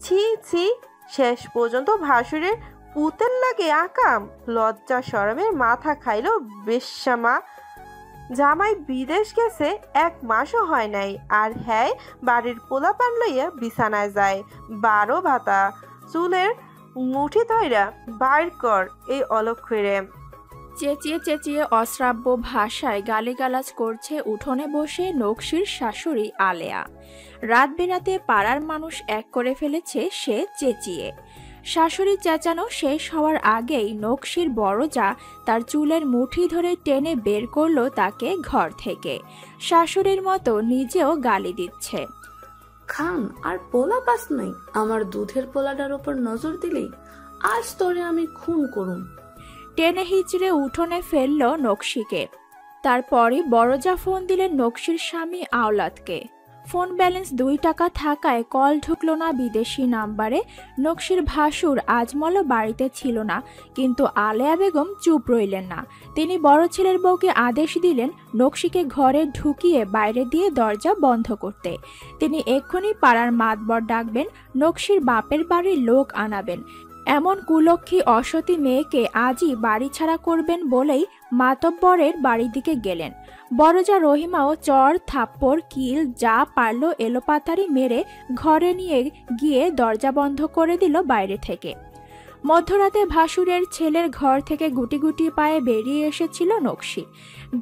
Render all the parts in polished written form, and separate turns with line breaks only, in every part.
ছি ছি, শেষ পর্যন্ত ভাসুরের পুতের লাগে আকাম। লজ্জা শরমের মাথা খাইল বেশ্যামা। জামাই বিদেশ গেছে 1 মাসও হয় নাই, আর হ্যাঁ বাড়ির পোলাপান লইয়া বিছানায় যায়। 12 ভাতা চুলের মুঠি ধইরা বাইর কর এই অলক্ষরে।
চেঁচিয়ে চেঁচিয়ে অশ্রাব্য ভাষায় গালিগালাজ করছে উঠোনে বসে নকশির শাশুড়ি আলেয়া। রাত বেরাতে পাড়ার মানুষ এক করে ফেলেছে সে চেঁচিয়ে। শাশুড়ি চেঁচানো শেষ হওয়ার আগেই নকশির বড় যা তার চুলের মুঠি ধরে টেনে বের করলো তাকে ঘর থেকে। শাশুড়ির মতো নিজেও গালি দিচ্ছে।
খান আর পোলা পাস নাই, আমার দুধের পোলাটার ওপর নজর দিলেই আজ তোরে আমি খুন করুম।
টেনে হিচড়ে উঠোনে ফেলল নকশিকে। তারপরই বড়জা ফোন দিলেন নকশির স্বামী আওলাদকে। ফোন ব্যালেন্স 2 টাকা থাকায় কল ঢুকলো না বিদেশি নাম্বারে। নকশির ভাসুর আজমলও বাড়িতে ছিল না, কিন্তু আলেয়া বেগম চুপ রইলেন না। তিনি বড় ছেলের বউকে আদেশ দিলেন নকশিকে ঘরে ঢুকিয়ে বাইরে দিয়ে দরজা বন্ধ করতে। তিনি এক্ষুনি পাড়ার মাতবর ডাকবেন, নকশির বাপের বাড়ির লোক আনাবেন। এমন কুলক্ষী অসতী মেয়েকে আজই বাড়ি ছাড়া করবেন বলেই মাতব্বরের বাড়ির দিকে গেলেন। বড়জা রহিমাও চর থাপ্পড় কিল যা পারল এলোপাতারি মেরে ঘরে নিয়ে গিয়ে দরজা বন্ধ করে দিল বাইরে থেকে। মধ্যরাতে ভাসুরের ছেলের ঘর থেকে গুটি গুটি পায়ে বেরিয়ে এসেছিল নকশি।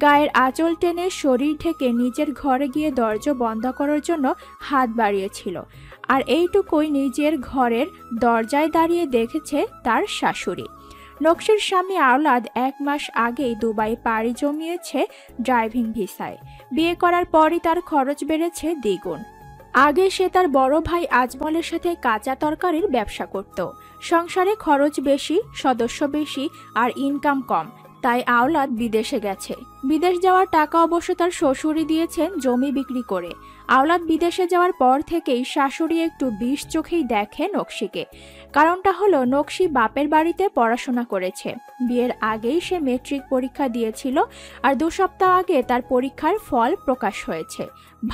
গায়ের আঁচল টেনে শরীর ঢেকে নিজের ঘরে গিয়ে দরজা বন্ধ করার জন্য হাত বাড়িয়েছিল। আর এইটুকুই নিজের ঘরের দরজায় দাঁড়িয়ে দেখেছে তার শাশুড়ি। নকশির স্বামী আওলাদ 1 মাস আগেই দুবাই পাড়ি জমিয়েছে ড্রাইভিং ভিসায়। বিয়ে করার পরই তার খরচ বেড়েছে দ্বিগুণ। আগে সে তার বড় ভাই আজমলের সাথে কাঁচা তরকারির ব্যবসা করত। সংসারে খরচ বেশি, সদস্য বেশি, আর ইনকাম কম, তাই আওলাদ বিদেশে গেছে। বিদেশ যাওয়ার টাকা অবশ্য তার শ্বশুরই দিয়েছেন জমি বিক্রি করে। আওলাদ বিদেশে যাওয়ার পর থেকেই শাশুড়ি একটু বিষ চোখেই দেখে নকশিকে। কারণটা হলো নকশি বাপের বাড়িতে পড়াশোনা করেছে। বিয়ের আগেই সে মেট্রিক পরীক্ষা দিয়েছিল, আর 2 সপ্তাহ আগে তার পরীক্ষার ফল প্রকাশ হয়েছে।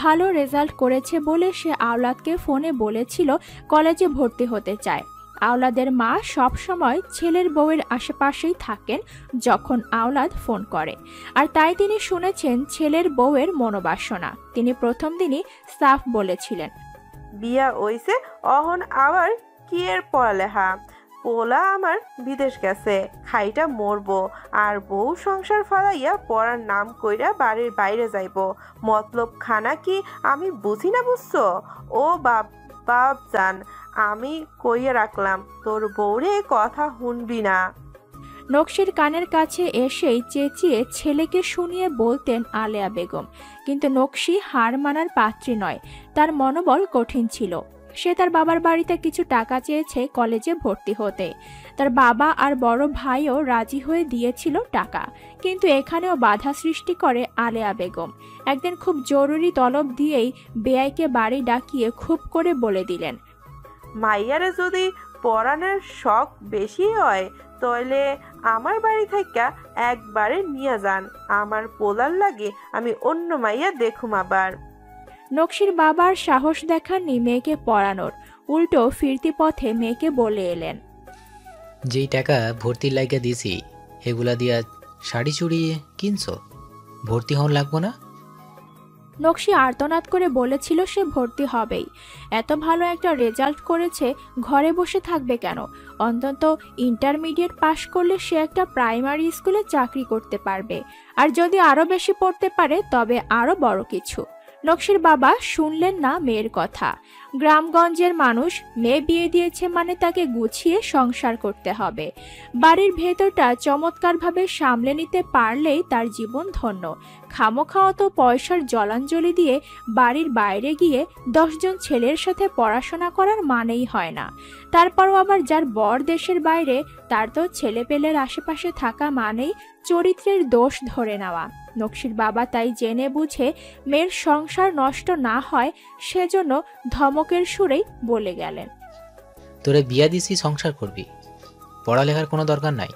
ভালো রেজাল্ট করেছে বলে সে আওলাদকে ফোনে বলেছিল কলেজে ভর্তি হতে চায়। আওলাদের মা সব সময় ছেলের বউয়ের আশেপাশেই থাকেন যখন আওলাদ ফোন করে, আর তাই তিনি শুনেছেন ছেলের বউয়ের মনোবাসনা। তিনি প্রথম দিনই সাফ বলেছিলেন,
বিয়া হইছে অহন আবার কি এর পড়ালেখা। পোলা আমার বিদেশ গেছে, খাইটা মরবো, আর বউ সংসার ফালাইয়া পড়ার নাম কইরা বাড়ির বাইরে যাইব। মতলব খানা কি আমি বুঝি না বুঝছো? ও বাপ বাপ জান, আমি কইয়া রাখলাম তোর বউরে কথা শুনবি না।
নকশির কানের কাছে এসেই চেঁচিয়ে ছেলেকে শুনিয়ে বলতেন আলেয়া বেগম, কিন্তু নকশি হার মানার পাত্রী নয়। তার মনোবল কঠিন ছিল। সে তার বাবার বাড়িতে কিছু টাকা চেয়েছে কলেজে ভর্তি হতে। তার বাবা আর বড় ভাইও রাজি হয়ে দিয়েছিল টাকা, কিন্তু এখানেও বাধা সৃষ্টি করে আলেয়া বেগম। একদিন খুব জরুরি তলব দিয়েই বেয়াইকে বাড়ি ডাকিয়ে খুব করে বলে দিলেন,
মাইয়ারে যদি পড়ানোর শখ বেশি হয় তাহলে আমার বাড়ি থেকে একবারে নিয়ে যান। আমার পোলার লাগে আমি অন্য মাইয়া দেখুম আবার।
নকশির বাবার সাহস দেখাননি মেয়েকে পড়ানোর, উল্টো ফিরতি পথে মেয়েকে বলে এলেন,
যেই টাকা ভর্তির লাইগা দিছি এগুলা দিয়া শাড়ি চুড়ি কিনছো, ভর্তি হন লাগবো না?
নকশি আর্তনাদ করে বলেছিল সে ভর্তি হবেই। এত ভালো একটা রেজাল্ট করেছে, ঘরে বসে থাকবে কেন? অন্তত ইন্টারমিডিয়েট পাশ করলে সে একটা প্রাইমারি স্কুলে চাকরি করতে পারবে, আর যদি আরো বেশি পড়তে পারে তবে আরো বড় কিছু। নকশির বাবা শুনলেন না মেয়ের কথা। গ্রামগঞ্জের মানুষ, মেয়ে বিয়ে দিয়েছে মানে তাকে গুছিয়ে সংসার করতে হবে। বাড়ির ভেতরটা চমৎকারভাবে সামলে নিতে পারলেই তার জীবন ধন্য। খামোখা অত পয়সার জলাঞ্জলি দিয়ে বাড়ির বাইরে গিয়ে 10 জন ছেলের সাথে পড়াশোনা করার মানেই হয় না। তারপরও আবার যার বর দেশের বাইরে, তার তো ছেলেপেলের আশেপাশে থাকা মানেই চরিত্রের দোষ ধরে নেওয়া। নকশির বাবা তাই জেনে বুঝে মেয়ের সংসার নষ্ট না হয় সেজন্য ধমকের সুরেই বলে গেলেন,
তোরে বিয়া দিছি সংসার করবি, পড়ালেখার কোনো দরকার নাই।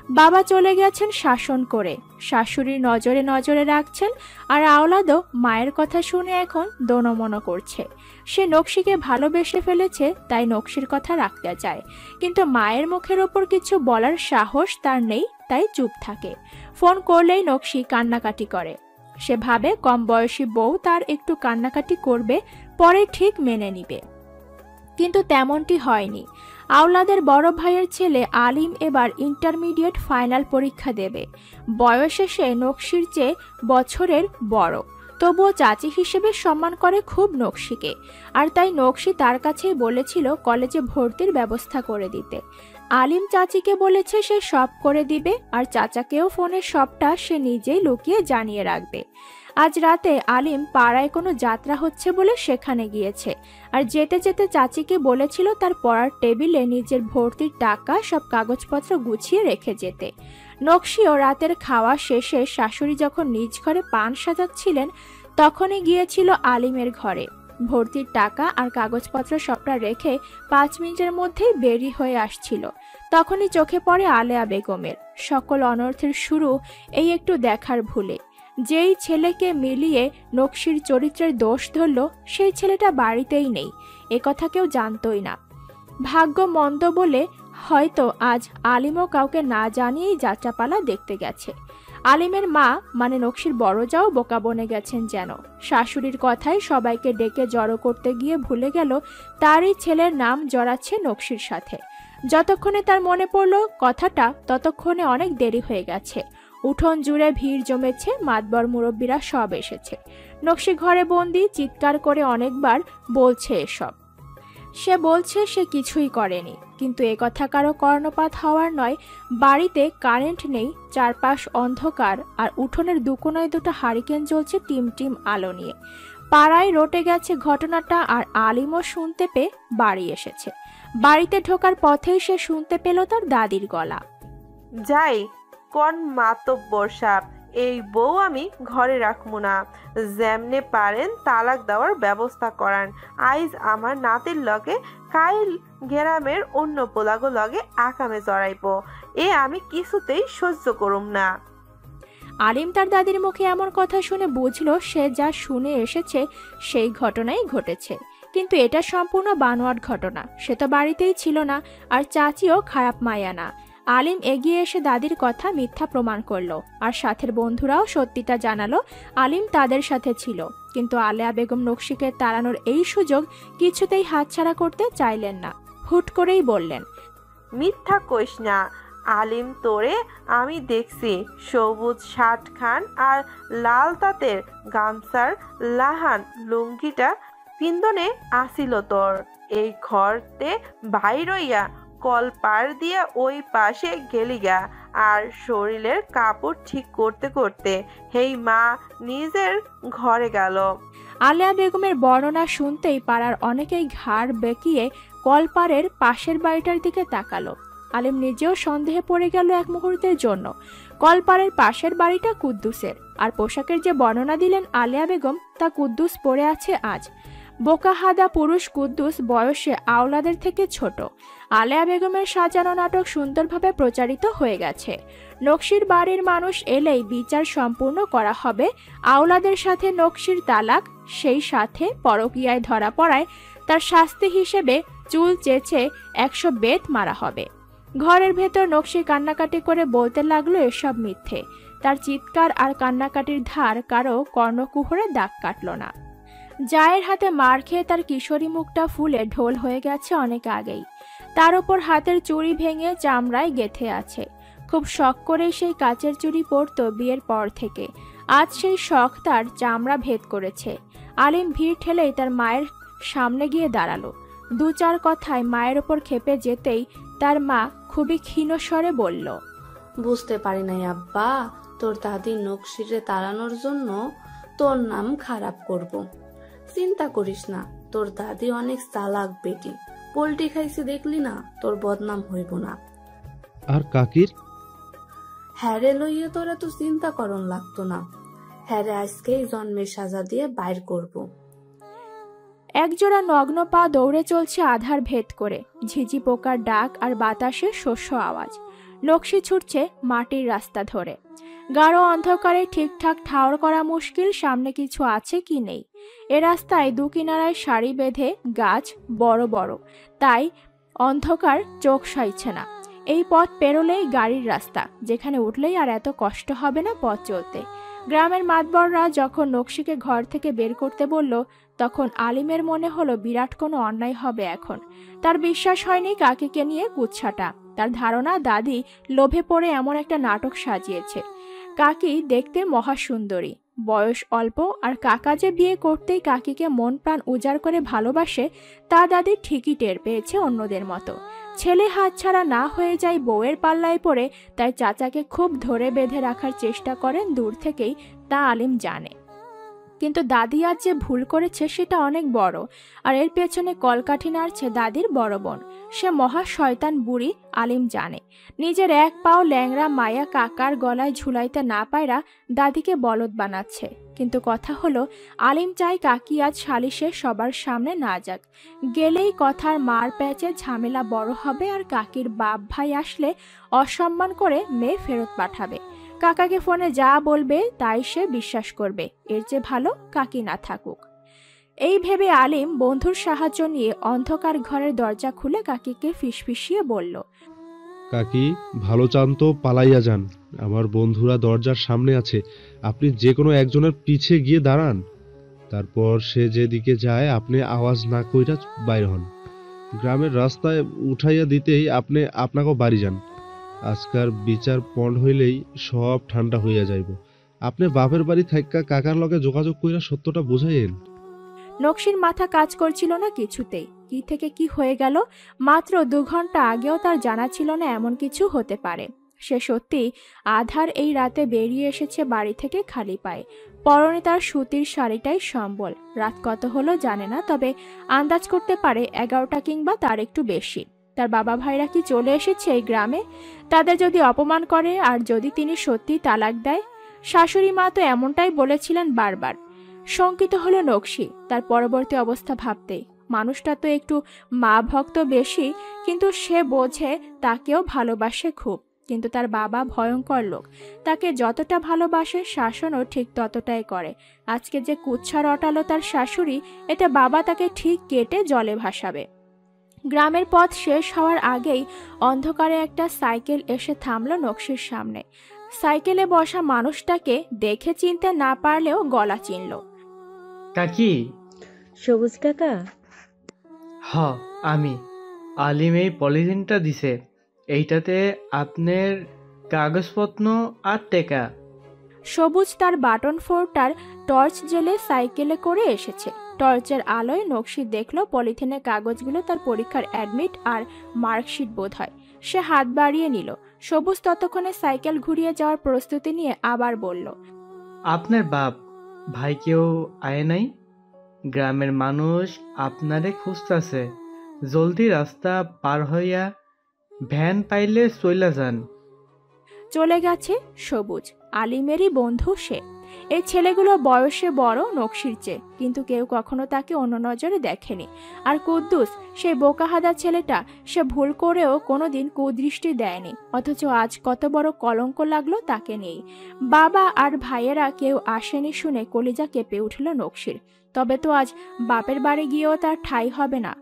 বাবা চলে গেছেন শাসন করে, শাশুড়ির নজরে নজরে রাখছেন, আর আওলাদও মায়ের কথা শুনে এখন দোনমনো করছে। সে নকশিকে ভালোবেসে ফেলেছে, তাই নকশির কথা রাখতে চায়, কিন্তু মায়ের মুখের ওপর কিছু বলার সাহস তার নেই, তাই চুপ থাকে। ফোন করলেই নকশি কান্নাকাটি করে। সে ভাবে কম বয়সী বউ তার একটু কান্নাকাটি করবে, পরে ঠিক মেনে নিবে, কিন্তু তেমনটি হয়নি। আওলাদের বড় ভাইয়ের ছেলে আলিম এবার ইন্টারমিডিয়েট ফাইনাল পরীক্ষা দেবে। বয়সে সে নকশির চেয়ে বছরের বড়, তবুও চাচি হিসেবে সম্মান করে খুব নকশিকে, আর তাই নকশি তার কাছেই বলেছিল কলেজে ভর্তির ব্যবস্থা করে দিতে। আলিম চাচিকে বলেছে সে সব করে দিবে, আর চাচাকেও ফোনের সবটা সে নিজেই লুকিয়ে জানিয়ে রাখবে। আজ রাতে আলিম পাড়ায় কোনো যাত্রা হচ্ছে বলে সেখানে গিয়েছে, আর যেতে যেতে চাচিকে বলেছিল তার পড়ার টেবিলে নিজের ভর্তির টাকা সব কাগজপত্র গুছিয়ে রেখে যেতে। নকশিও রাতের খাওয়া শেষে শাশুড়ি যখন নিজ ঘরে পান সাজাচ্ছিলেন তখনই গিয়েছিল আলিমের ঘরে। ভর্তির টাকা আর কাগজপত্র সবটা রেখে 5 মিনিটের মধ্যেই বেরি হয়ে আসছিল। তখনই চোখে পড়ে আলেয়া বেগমের। সকল অনর্থের শুরু এই একটু দেখার ভুলে। যেই ছেলেকে মিলিয়ে নকশির চরিত্রের দোষ ধরল সেই ছেলেটা বাড়িতেই নেই, একথা কেউ জানতই না। ভাগ্য মন্দ বলে হয়তো আজ আলিমও কাউকে না জানিয়েই যাত্রাপালা দেখতে গেছে। আলিমের মা মানে নকশির বড় যাও বোকা বনে গেছেন যেন। শাশুড়ির কথায় সবাইকে ডেকে জড়ো করতে গিয়ে ভুলে গেল তারই ছেলের নাম জড়াচ্ছে নকশির সাথে। যতক্ষণে তার মনে পড়ল কথাটা ততক্ষণে অনেক দেরি হয়ে গেছে। উঠোন জুড়ে ভিড় জমেছে, মাতবর মুরব্বীরা সব এসেছে। নকশি ঘরে বন্দি, চিৎকার করে অনেকবার বলছে এসব। সে বলছে সে কিছুই করেনি, কিন্তু একথা কারো কর্ণপাত হওয়ার নয়। বাড়িতে কারেন্ট নেই, চারপাশ অন্ধকার, আর উঠোনের দুকোনায় দুটো হারিকেন জ্বলছে টিম টিম আলো নিয়ে। পাড়ায় রটে গেছে ঘটনাটা, আর আলিমও শুনতে পেয়ে বাড়ি এসেছে। বাড়িতে ঢোকার পথেই সে শুনতে পেল তার দাদির গলা।
যাই কোন মাতব্বর সাপ, এই বউ আমি ঘরে রাখবো না। যেমনে পারেন তালাক দেওয়ার ব্যবস্থা করান। আইজ আমার নাতির লগে কাইল গ্রামের অন্য পোলাগো লগে আকামে জড়াইব, এ আমি কিছুতেই সহ্য করুম না।
আলিম তার দাদির মুখে এমন কথা শুনে বুঝল সে যা শুনে এসেছে সেই ঘটনাই ঘটেছে, কিন্তু এটা সম্পূর্ণ বানোয়াট ঘটনা। সে তো বাড়িতেই ছিল না, আর চাচিও খারাপ মায়া না। আলিম এগিয়ে এসে দাদির কথা মিথ্যা প্রমাণ করলো, আর সাথের বন্ধুরাও সত্যিটা জানালো আলিম তাদের সাথে ছিল। কিন্তু আলেয়া বেগম নকশিকে তাড়ানোর এই সুযোগ কিছুতেই হাতছাড়া করতে চাইলেন না। হুট করেই বললেন,
মিথ্যা কইস না আলিম, তোরে আমি দেখছি সবুজ শার্ট খান আর লাল তাঁতের গামছার লাহান লুঙ্গিটা পিন্দনে আসিল তোর। এই ঘরতে বাইরইয়া কল পার দিয়া ওই পাশে গেলিগা, আর শরীরের কাপড় ঠিক করতে করতে হেই মা নিজের ঘরে গেল।
আলেয়া বেগমের বর্ণনা শুনতেই পাড়ার অনেকেই ঘাড় বেঁকিয়ে কলপাড়ের পাশের বাড়িটার দিকে তাকালো। আলিম নিজেও সন্দেহে পড়ে গেল এক মুহূর্তের জন্য। কলপাড়ের পাশের বাড়িটা কুদ্দুসের, আর পোশাকের যে বর্ণনা দিলেন আলেয়া বেগম তা কুদ্দুস পরে আছে আজ। বোকাহাদা পুরুষ কুদ্দুস বয়সে আওলাদের থেকে ছোট। আলেয়া বেগমের সাজানো নাটক সুন্দরভাবে প্রচারিত হয়ে গেছে। নকশির বাড়ির মানুষ এলেই বিচার সম্পূর্ণ করা হবে। আওলাদের সাথে নকশির তালাক, সেই সাথে পরকীয়ায় ধরা পড়ায় তার শাস্তি হিসেবে চুল চেঁচে 100 বেত মারা হবে। ঘরের ভেতর নকশি কান্নাকাটি করে বলতে লাগলো এসব মিথ্যে। তার চিৎকার আর কান্নাকাটির ধার কারো কর্ণকুহরে দাগ কাটল না। জায়ের হাতে মার খেয়ে তার কিশোরী মুখটা ফুলে ঢোল হয়ে গেছে অনেক আগেই। তার উপর হাতের চুড়ি ভেঙে চামড়ায় গেথে আছে। খুব শখ করে সেই কাচের চুড়ি পরত বিয়ের পর থেকে। আজ সেই শখ তার চামড়া ভেদ করেছে। আলিম ভিড় ঠেলেই তার মায়ের সামনে গিয়ে দাঁড়ালো। 2-4 কথায় মায়ের ওপর খেপে যেতেই তার মা খুবই ক্ষীণ স্বরে বলল,
বুঝতে পারি নাই আব্বা, তোর দাদি নকশিরে তাড়ানোর জন্য তোর নাম খারাপ করব। চিন্তা করিস না, তোর দাদি অনেক চালাক বেটি, পোল্টি খাইছে দেখলি না, তোর বদনাম হইব না।
আর কাকির?
হ্যারে লইয়ে তোরা তো চিন্তা করন লাগতো না। হ্যারে আজকেই জন্মের সাজা দিয়ে বাইর করব।
একজোড়া নগ্ন পা দৌড়ে চলছে আধার ভেদ করে। ঝিঝি পোকার ডাক আর বাতাসের শস্য আওয়াজ। নকশি ছুটছে মাটির রাস্তা ধরে। গাঢ় অন্ধকারে ঠিকঠাক ঠাউর করা মুশকিল সামনে কিছু আছে কি নেই। এ রাস্তায় দু কিনারায় সারি বেঁধে গাছ বড় বড়, তাই অন্ধকার চোখ সইছে না। এই পথ পেরোলেই গাড়ির রাস্তা, যেখানে উঠলেই আর এত কষ্ট হবে না পথ চলতে। গ্রামের মাতবররা যখন নকশিকে ঘর থেকে বের করতে বলল, তখন আলিমের মনে হলো বিরাট কোনো অন্যায় হবে এখন। তার বিশ্বাস হয়নি কাকিকে নিয়ে কুৎসাটা। তার ধারণা দাদি লোভে পড়ে এমন একটা নাটক সাজিয়েছে। কাকি দেখতে মহাসুন্দরী, বয়স অল্প, আর কাকা যে বিয়ে করতেই কাকিকে মন প্রাণ উজাড় করে ভালোবাসে তা দাদি ঠিকই টের পেয়েছে অন্যদের মতো। ছেলে হাতছাড়া না হয়ে যায় বউয়ের পাল্লায় পড়ে, তাই চাচাকে খুব ধরে বেঁধে রাখার চেষ্টা করেন দূর থেকেই, তা আলিম জানে। কিন্তু দাদি আজ যে ভুল করেছে সেটা অনেক বড়, আর এর পেছনে কলকাঠি নাড়ছে দাদির বড় বোন। সে মহা শয়তান বুড়ি, আলিম জানে। নিজের এক পাও ল্যাংড়া মায়া কাকার গলায় ঝুলাইতে না পায়রা দাদিকে বলদ বানাচ্ছে। কিন্তু কথা হলো, আলিম চাই কাকি আজ সালিশে সবার সামনে না যাক। গেলেই কথার মার প্যাচে ঝামেলা বড় হবে, আর কাকির বাপ ভাই আসলে অসম্মান করে মেয়ে ফেরত পাঠাবে। কাকাকে ফোনে যা বলবে তাই সে বিশ্বাস করবে, এর চেয়ে ভালো কাকি না থাকুক। এই ভেবে আলিম বন্ধুর সাহায্য নিয়ে অন্ধকার ঘরের দরজা খুলে কাকিকে ফিসফিসিয়ে বলল,
কাকি, ভালো চান তো পালাইয়া যান। আমার বন্ধুরা দরজার সামনে আছে, আপনি যে কোনো একজনের পিছে গিয়ে দাঁড়ান। তারপর সে যেদিকে যায় আপনি আওয়াজ না কইরা বাইর হন। গ্রামের রাস্তায় উঠাইয়া দিতেই আপনি আপনাকেও বাড়ি যান। আজকার বিচার পণ্ড হইলেই সব ঠান্ডা হইয়া যাইব। আপনি বাপের বাড়ি থাইকা কাকার লগে যোগাযোগ কইরা সত্যটা বুঝাইয়েন।
নকশির মাথা কাজ করছিল না কিছুতেই। কি থেকে কি হয়ে গেল, মাত্র 2 ঘন্টা আগেও তার জানা ছিল না এমন কিছু হতে পারে। সে সত্যি আধার এই রাতে বেরিয়ে এসেছে বাড়ি থেকে খালি পায়ে। পরনে তার সুতির শাড়িটাই সম্বল। রাত কত হলো জানে না, তবে আন্দাজ করতে পারে 11টা কিংবা তার একটু বেশি। তার বাবা ভাইরা কি চলে এসেছে এই গ্রামে? তাদের যদি অপমান করে, আর যদি তিনি সত্যি তালাক দেয়? শাশুড়ি মা তো এমনটাই বলেছিলেন বারবার। শঙ্কিত হলো নকশি তার পরবর্তী অবস্থা ভাবতেই। মানুষটা তো একটু মা ভক্ত বেশি, কিন্তু সে বোঝে তাকেও ভালোবাসে খুব। কিন্তু তার বাবা ভয়ঙ্কর লোক, তাকে যতটা ভালোবাসে শাসনও ঠিক ততটাই করে। আজকে যে কুৎসা রটালো তার শাশুড়ি, এটা বাবা তাকে ঠিক কেটে জলে ভাসাবে। গ্রামের পথ শেষ হওয়ার আগেই অন্ধকারে একটা সাইকেল এসে থামলো নকশির সামনে। সাইকেলে বসা মানুষটাকে দেখে চিনতে না পারলেও গলা চিনল।
কাকি?
সবুজ কাকা?
হ, আমি। আলিম এই পলিথিনটা দিছে, এইটাতে আপনার কাগজপত্র আর টেকা।
সবুজ তার বাটন ফোরটার টর্চ জেলে সাইকেলে করে এসেছে। টর্চের আলোয় নকশি দেখল পলিথিনের কাগজগুলো তার পরীক্ষার অ্যাডমিট আর মার্কশিট বোধ হয়। সে হাত বাড়িয়ে নিল। সবুজ ততক্ষণে সাইকেল ঘুরিয়ে যাওয়ার প্রস্তুতি নিয়ে আবার বলল,
আপনার বাপ ভাই কেউ আয় নাই? গ্রামের মানুষ আপনারে খুঁজতাছে, জলদি রাস্তা পার হইয়া ভ্যান পাইলে চইলা যান।
চলে গেছে সবুজ। আলিমেরই বন্ধু সে। এই ছেলেগুলো বয়সে বড় নকশির চেয়ে, কিন্তু কেউ কখনো তাকে অন্য নজরে দেখেনি। আর কুদ্দুস, সেই বোকাহাদা ছেলেটা, সে ভুল করেও কোনোদিন কুদৃষ্টি দেয়নি, অথচ আজ কত বড় কলঙ্ক লাগলো তাকে নিয়ে। বাবা আর ভাইয়েরা কেউ আসেনি শুনে কলিজা কেঁপে উঠল নকশির। তবে তো আজ বাপের বাড়ি গিয়েও তার ঠাঁই হবে না।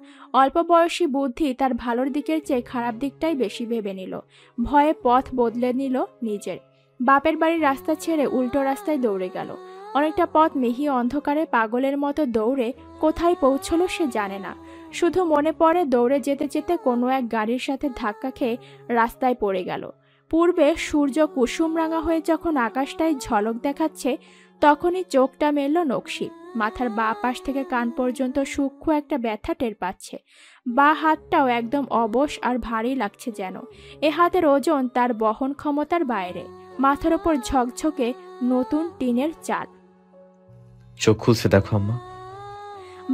অল্প বয়সী বুদ্ধি তার ভালোর দিকের চেয়ে খারাপ দিকটাই বেশি ভেবে নিল। ভয়ে পথ বদলে নিল নিজের। বাপের বাড়ির রাস্তা ছেড়ে উল্টো রাস্তায় দৌড়ে গেল। অনেকটা পথ মিহি অন্ধকারে পাগলের মতো দৌড়ে কোথায় পৌঁছলো সে জানে না। শুধু মনে পড়ে দৌড়ে যেতে যেতে কোনো এক গাড়ির সাথে ধাক্কা খেয়ে রাস্তায় পড়ে গেল। পূর্বে সূর্য কুসুম রাঙা হয়ে যখন আকাশটায় ঝলক দেখাচ্ছে, তখনই চোখটা মেলল নকশি। মাথার বাঁ পাশ থেকে কান পর্যন্ত সূক্ষ্ম একটা ব্যথা টের পাচ্ছে। বাঁ হাতটাও একদম অবশ আর ভারী লাগছে যেন। এ হাতের ওজন তার বহন ক্ষমতার বাইরে। মাথার ওপর ঝকঝকে নতুন টিনের চাল।
চোখ খুলছে দেখো আম্মা।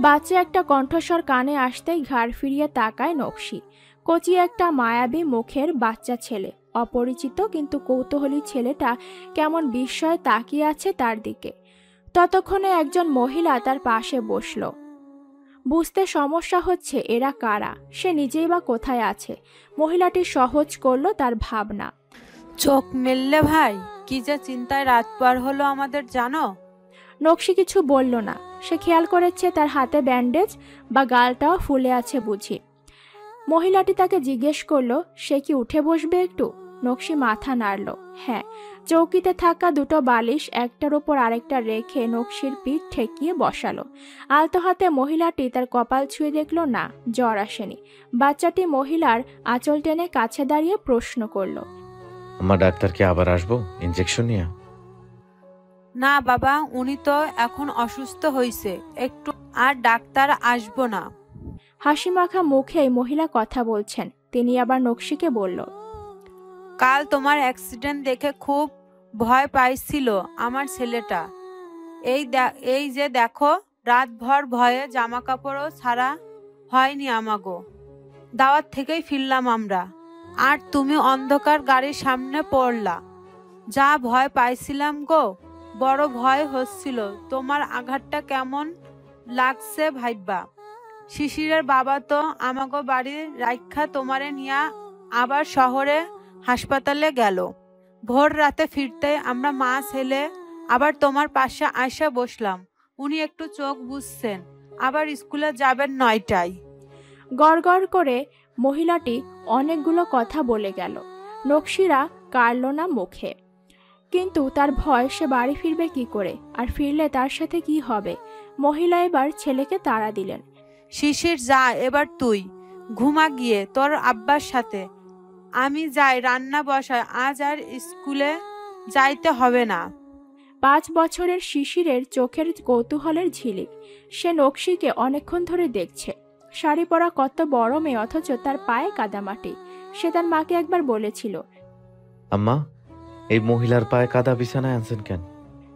বাচ্চা একটা কণ্ঠস্বর কানে আসতেই ঘাড় ফিরিয়ে তাকায় নকশি। কচি একটা মায়াবী মুখের বাচ্চা ছেলে। অপরিচিত কিন্তু কৌতূহলী ছেলেটা কেমন বিস্ময়ে তাকিয়ে আছে তার দিকে। ততক্ষণে একজন মহিলা তার পাশে বসল। বুঝতে সমস্যা হচ্ছে এরা কারা, সে নিজেই বা কোথায় আছে। মহিলাটি সহজ করলো তার ভাবনা।
চোখ মেললে ভাই, কি যে চিন্তায় রাত পার হলো আমাদের জানো।
নকশি কিছু বলল না। সে খেয়াল করেছে তার হাতে ব্যান্ডেজ বা গালটাও ফুলে আছে বুঝি। মহিলাটি তাকে জিজ্ঞেস করলো সে কি উঠে বসবে একটু। নকশি মাথা নাড়ল। হ্যাঁ। চৌকিতে থাকা দুটো বালিশ একটার উপর আরেকটা রেখে নকশির পিঠ ঠেকিয়ে বসালো। আলতো হাতে মহিলাটি তার কপাল ছুঁয়ে দেখল না, জ্বর আসেনি। বাচ্চাটি মহিলার আঁচল টেনে কাছে দাঁড়িয়ে প্রশ্ন করলো,
আম্মা ডাক্তারকে আবার আসবো ইনজেকশন নিয়ে?
না বাবা, উনি তো এখন অসুস্থ হয়েছে, একটু আর ডাক্তার আসবো না।
হাসি মাখা মুখেই মহিলা কথা বলছেন। তিনি আবার নকশিকে বলল,
কাল তোমার অ্যাক্সিডেন্ট দেখে খুব ভয় পাইছিল আমার ছেলেটা। এই যে দেখো, রাতভর ভয়ে জামা কাপড়ও ছাড়া হয়নি আমাগো। দাওয়াত থেকেই ফিরলাম আমরা, আর তুমি অন্ধকার গাড়ির সামনে পড়লা। যা ভয় পাইছিলাম গো, বড় ভয় হচ্ছিল তোমার আঘাতটা কেমন লাগছে ভাইবা। শিশিরের বাবা তো আমাগো বাড়ির রাইখা তোমারে নিয়া আবার শহরে হাসপাতালে গেল। ভোর রাতে ফিরতে আমরা মা ছেলে আবার তোমার পাশে আইসা বসলাম। উনি একটু চোখ বুঝছেন, আবার স্কুলে যাবেন 9টায়।
গড় গড় করে মহিলাটি অনেকগুলো কথা বলে গেল। নকশিরা কাড়ল না মুখে। কিন্তু তার ভয়, সে বাড়ি ফিরবে কি করে, আর ফিরলে তার সাথে কি হবে। মহিলা এবার ছেলেকে তাড়া দিলেন।
শিশির যা, এবার তুই ঘুমা গিয়ে তোর আব্বার সাথে। আমি যাই রান্না বসায়, আজ আর স্কুলে যাইতে হবে না।
5 বছরের শিশিরের চোখের কৌতূহলের ঝিলিক। সে নকশিকে অনেকক্ষণ ধরে দেখছে। শাড়ি পরা কত বড় মেয়ে, অথচ তার পায়ে কাদামাটি। সে তার মাকে একবার বলেছিল,
আম্মা, এই মহিলার পায়ে কাদা বিছানায় আনছেন কেন?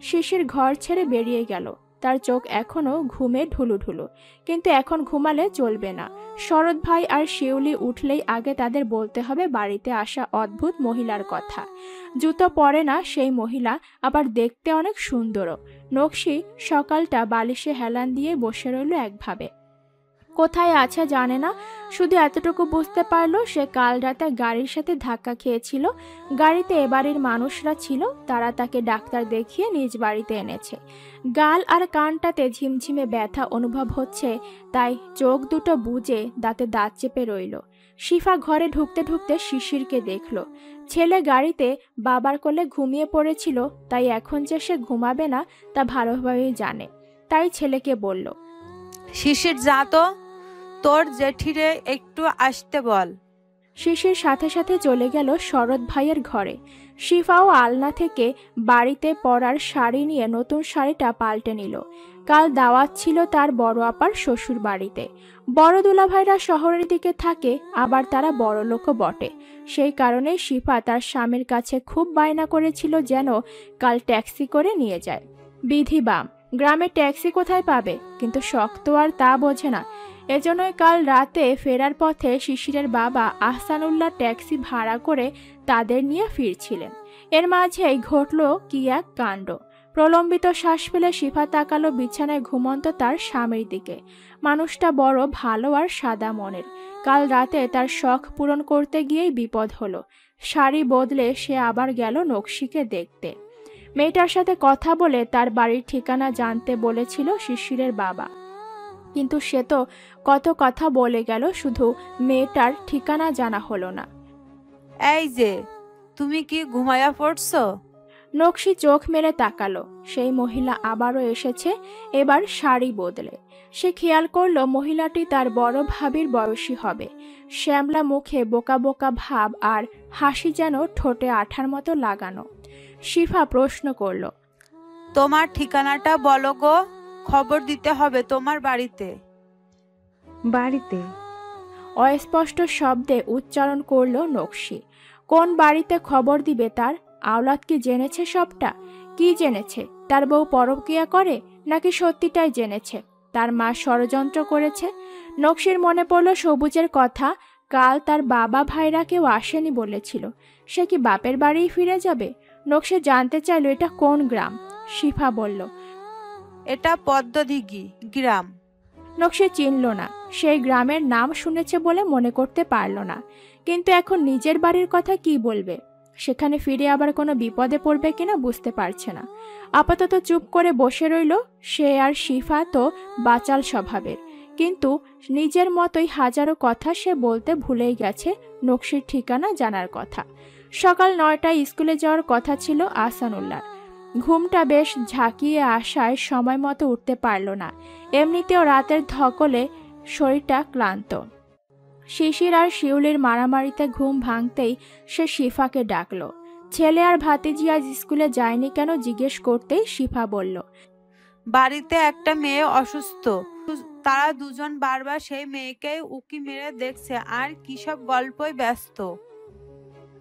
শিশির ঘর ছেড়ে বেরিয়ে গেল। তার চোখ এখনো ঘুমে ঢুলুঢুলু, কিন্তু এখন ঘুমালে চলবে না। শরৎ ভাই আর শিউলি উঠলেই আগে তাদের বলতে হবে বাড়িতে আসা অদ্ভুত মহিলার কথা। জুতো পরে না সেই মহিলা, আবার দেখতে অনেক সুন্দরও। নকশি সকালটা বালিশে হেলান দিয়ে বসে রইল একভাবে। কোথায় আছে জানে না, শুধু এতটুকু বুঝতে পারলো সে কাল রাতে গাড়ির সাথে ধাক্কা খেয়েছিল। গাড়িতে এ বাড়ির মানুষরা ছিল, তারা তাকে ডাক্তার দেখিয়ে নিজ বাড়িতে এনেছে। গাল আর কানটাতে ঝিমঝিমে ব্যথা অনুভব হচ্ছে, তাই চোখ দুটো বুজে দাঁতে দাঁত চেপে রইল। শিফা ঘরে ঢুকতে ঢুকতে শিশিরকে দেখল। ছেলে গাড়িতে বাবার কোলে ঘুমিয়ে পড়েছিল, তাই এখন যে সে ঘুমাবে না তা ভালোভাবেই জানে। তাই ছেলেকে বলল,
শিশির যা তো, তোর জেঠিরে একটু আসতে বল।
শিশির সাথে সাথে চলে গেল শরৎ ভাইয়ের ঘরে। শিফাও আলনা থেকে বাড়িতে পরার শাড়ি নিয়ে নতুন শাড়িটা পাল্টে নিল। কাল দাওয়াত ছিল তার বড় আপার শ্বশুর বাড়িতে। বড় দুলাভাইরা শহরের দিকে থাকে, আবার তারা বড় লোকও বটে। সেই কারণেই শিফা তার স্বামীর কাছে খুব বায়না করেছিল যেন কাল ট্যাক্সি করে নিয়ে যায়। বিধি বাম, গ্রামে ট্যাক্সি কোথায় পাবে, কিন্তু শক্ত আর তা বোঝে না। এজন্যই কাল রাতে ফেরার পথে শিশিরের বাবা আহসানুল্লাহ ট্যাক্সি ভাড়া করে তাদের নিয়ে ফিরছিলেন। এর মাঝেই ঘটল কি এক কাণ্ড। প্রলম্বিত শ্বাস ফেলে শিফা তাকালো বিছানায় ঘুমন্ত তার স্বামীর দিকে। মানুষটা বড় ভালো আর সাদা মনের। কাল রাতে তার শখ পূরণ করতে গিয়েই বিপদ হলো। শাড়ি বদলে সে আবার গেল নকশিকে দেখতে। মেয়েটার সাথে কথা বলে তার বাড়ির ঠিকানা জানতে বলেছিল শিশিরের বাবা, কিন্তু সে তো কত কথা বলে গেল, শুধু মেয়েটার ঠিকানা জানা হলো না।
এই যে, তুমি কি ঘুমায়া পড়ছো?
নকশি চোখ মেরে তাকালো। সেই মহিলা আবারও এসেছে, এবার শাড়ি বদলে। সে খেয়াল করলো মহিলাটি তার বড় ভাবির বয়সী হবে। শ্যামলা মুখে বোকা বোকা ভাব, আর হাসি যেন ঠোঁটে আঠার মতো লাগানো। শিফা প্রশ্ন করল,
তোমার ঠিকানাটা বলো গো, খবর দিতে হবে তোমার বাড়িতে।
বাড়িতে?
অস্পষ্ট শব্দে উচ্চারণ করল নকশি। কোন বাড়িতে খবর দিবে তার? আওলাদ কি জেনেছে সবটা? কি জেনেছে? তার বউ পরকীয়া করে, নাকি সত্যিটাই জেনেছে তার মা ষড়যন্ত্র করেছে? নকশির মনে পড়ল সবুজের কথা। কাল তার বাবা ভাইরা কেউ আসেনি বলেছিল। সে কি বাপের বাড়িই ফিরে যাবে? নকশি জানতে চাইল এটা কোন গ্রাম। শিফা বলল,
এটা পদ্মদিঘি গ্রাম।
নকশি চিনল না, সেই গ্রামের নাম শুনেছে বলে মনে করতে পারল না। কিন্তু এখন নিজের বাড়ির কথা কি বলবে, সেখানে ফিরে আবার কোনো বিপদে পড়বে কিনা বুঝতে পারছে না। আপাতত চুপ করে বসে রইল সে। আর শিফা তো বাচাল স্বভাবের, কিন্তু নিজের মতোই হাজারো কথা সে বলতে ভুলেই গেছে নকশির ঠিকানা জানার কথা। সকাল 9টায় স্কুলে যাওয়ার কথা ছিল আহসানুল্লাহর। ঘুমটা বেশ ঝাঁকিয়ে আসায় সময় মতো উঠতে পারল না। এমনিতেও রাতের ধকলে শরীরটা ক্লান্ত। শিশির আর শিউলির মারামারিতে ঘুম ভাঙতেই সে শিফাকে ডাকলো। ছেলে আর ভাতিজি আজ স্কুলে যায়নি কেন জিজ্ঞেস করতেই শিফা বলল,
বাড়িতে একটা মেয়ে অসুস্থ, তারা দুজন বারবার সেই মেয়েকে উকি মেরে দেখছে আর কিসব গল্পই ব্যস্ত।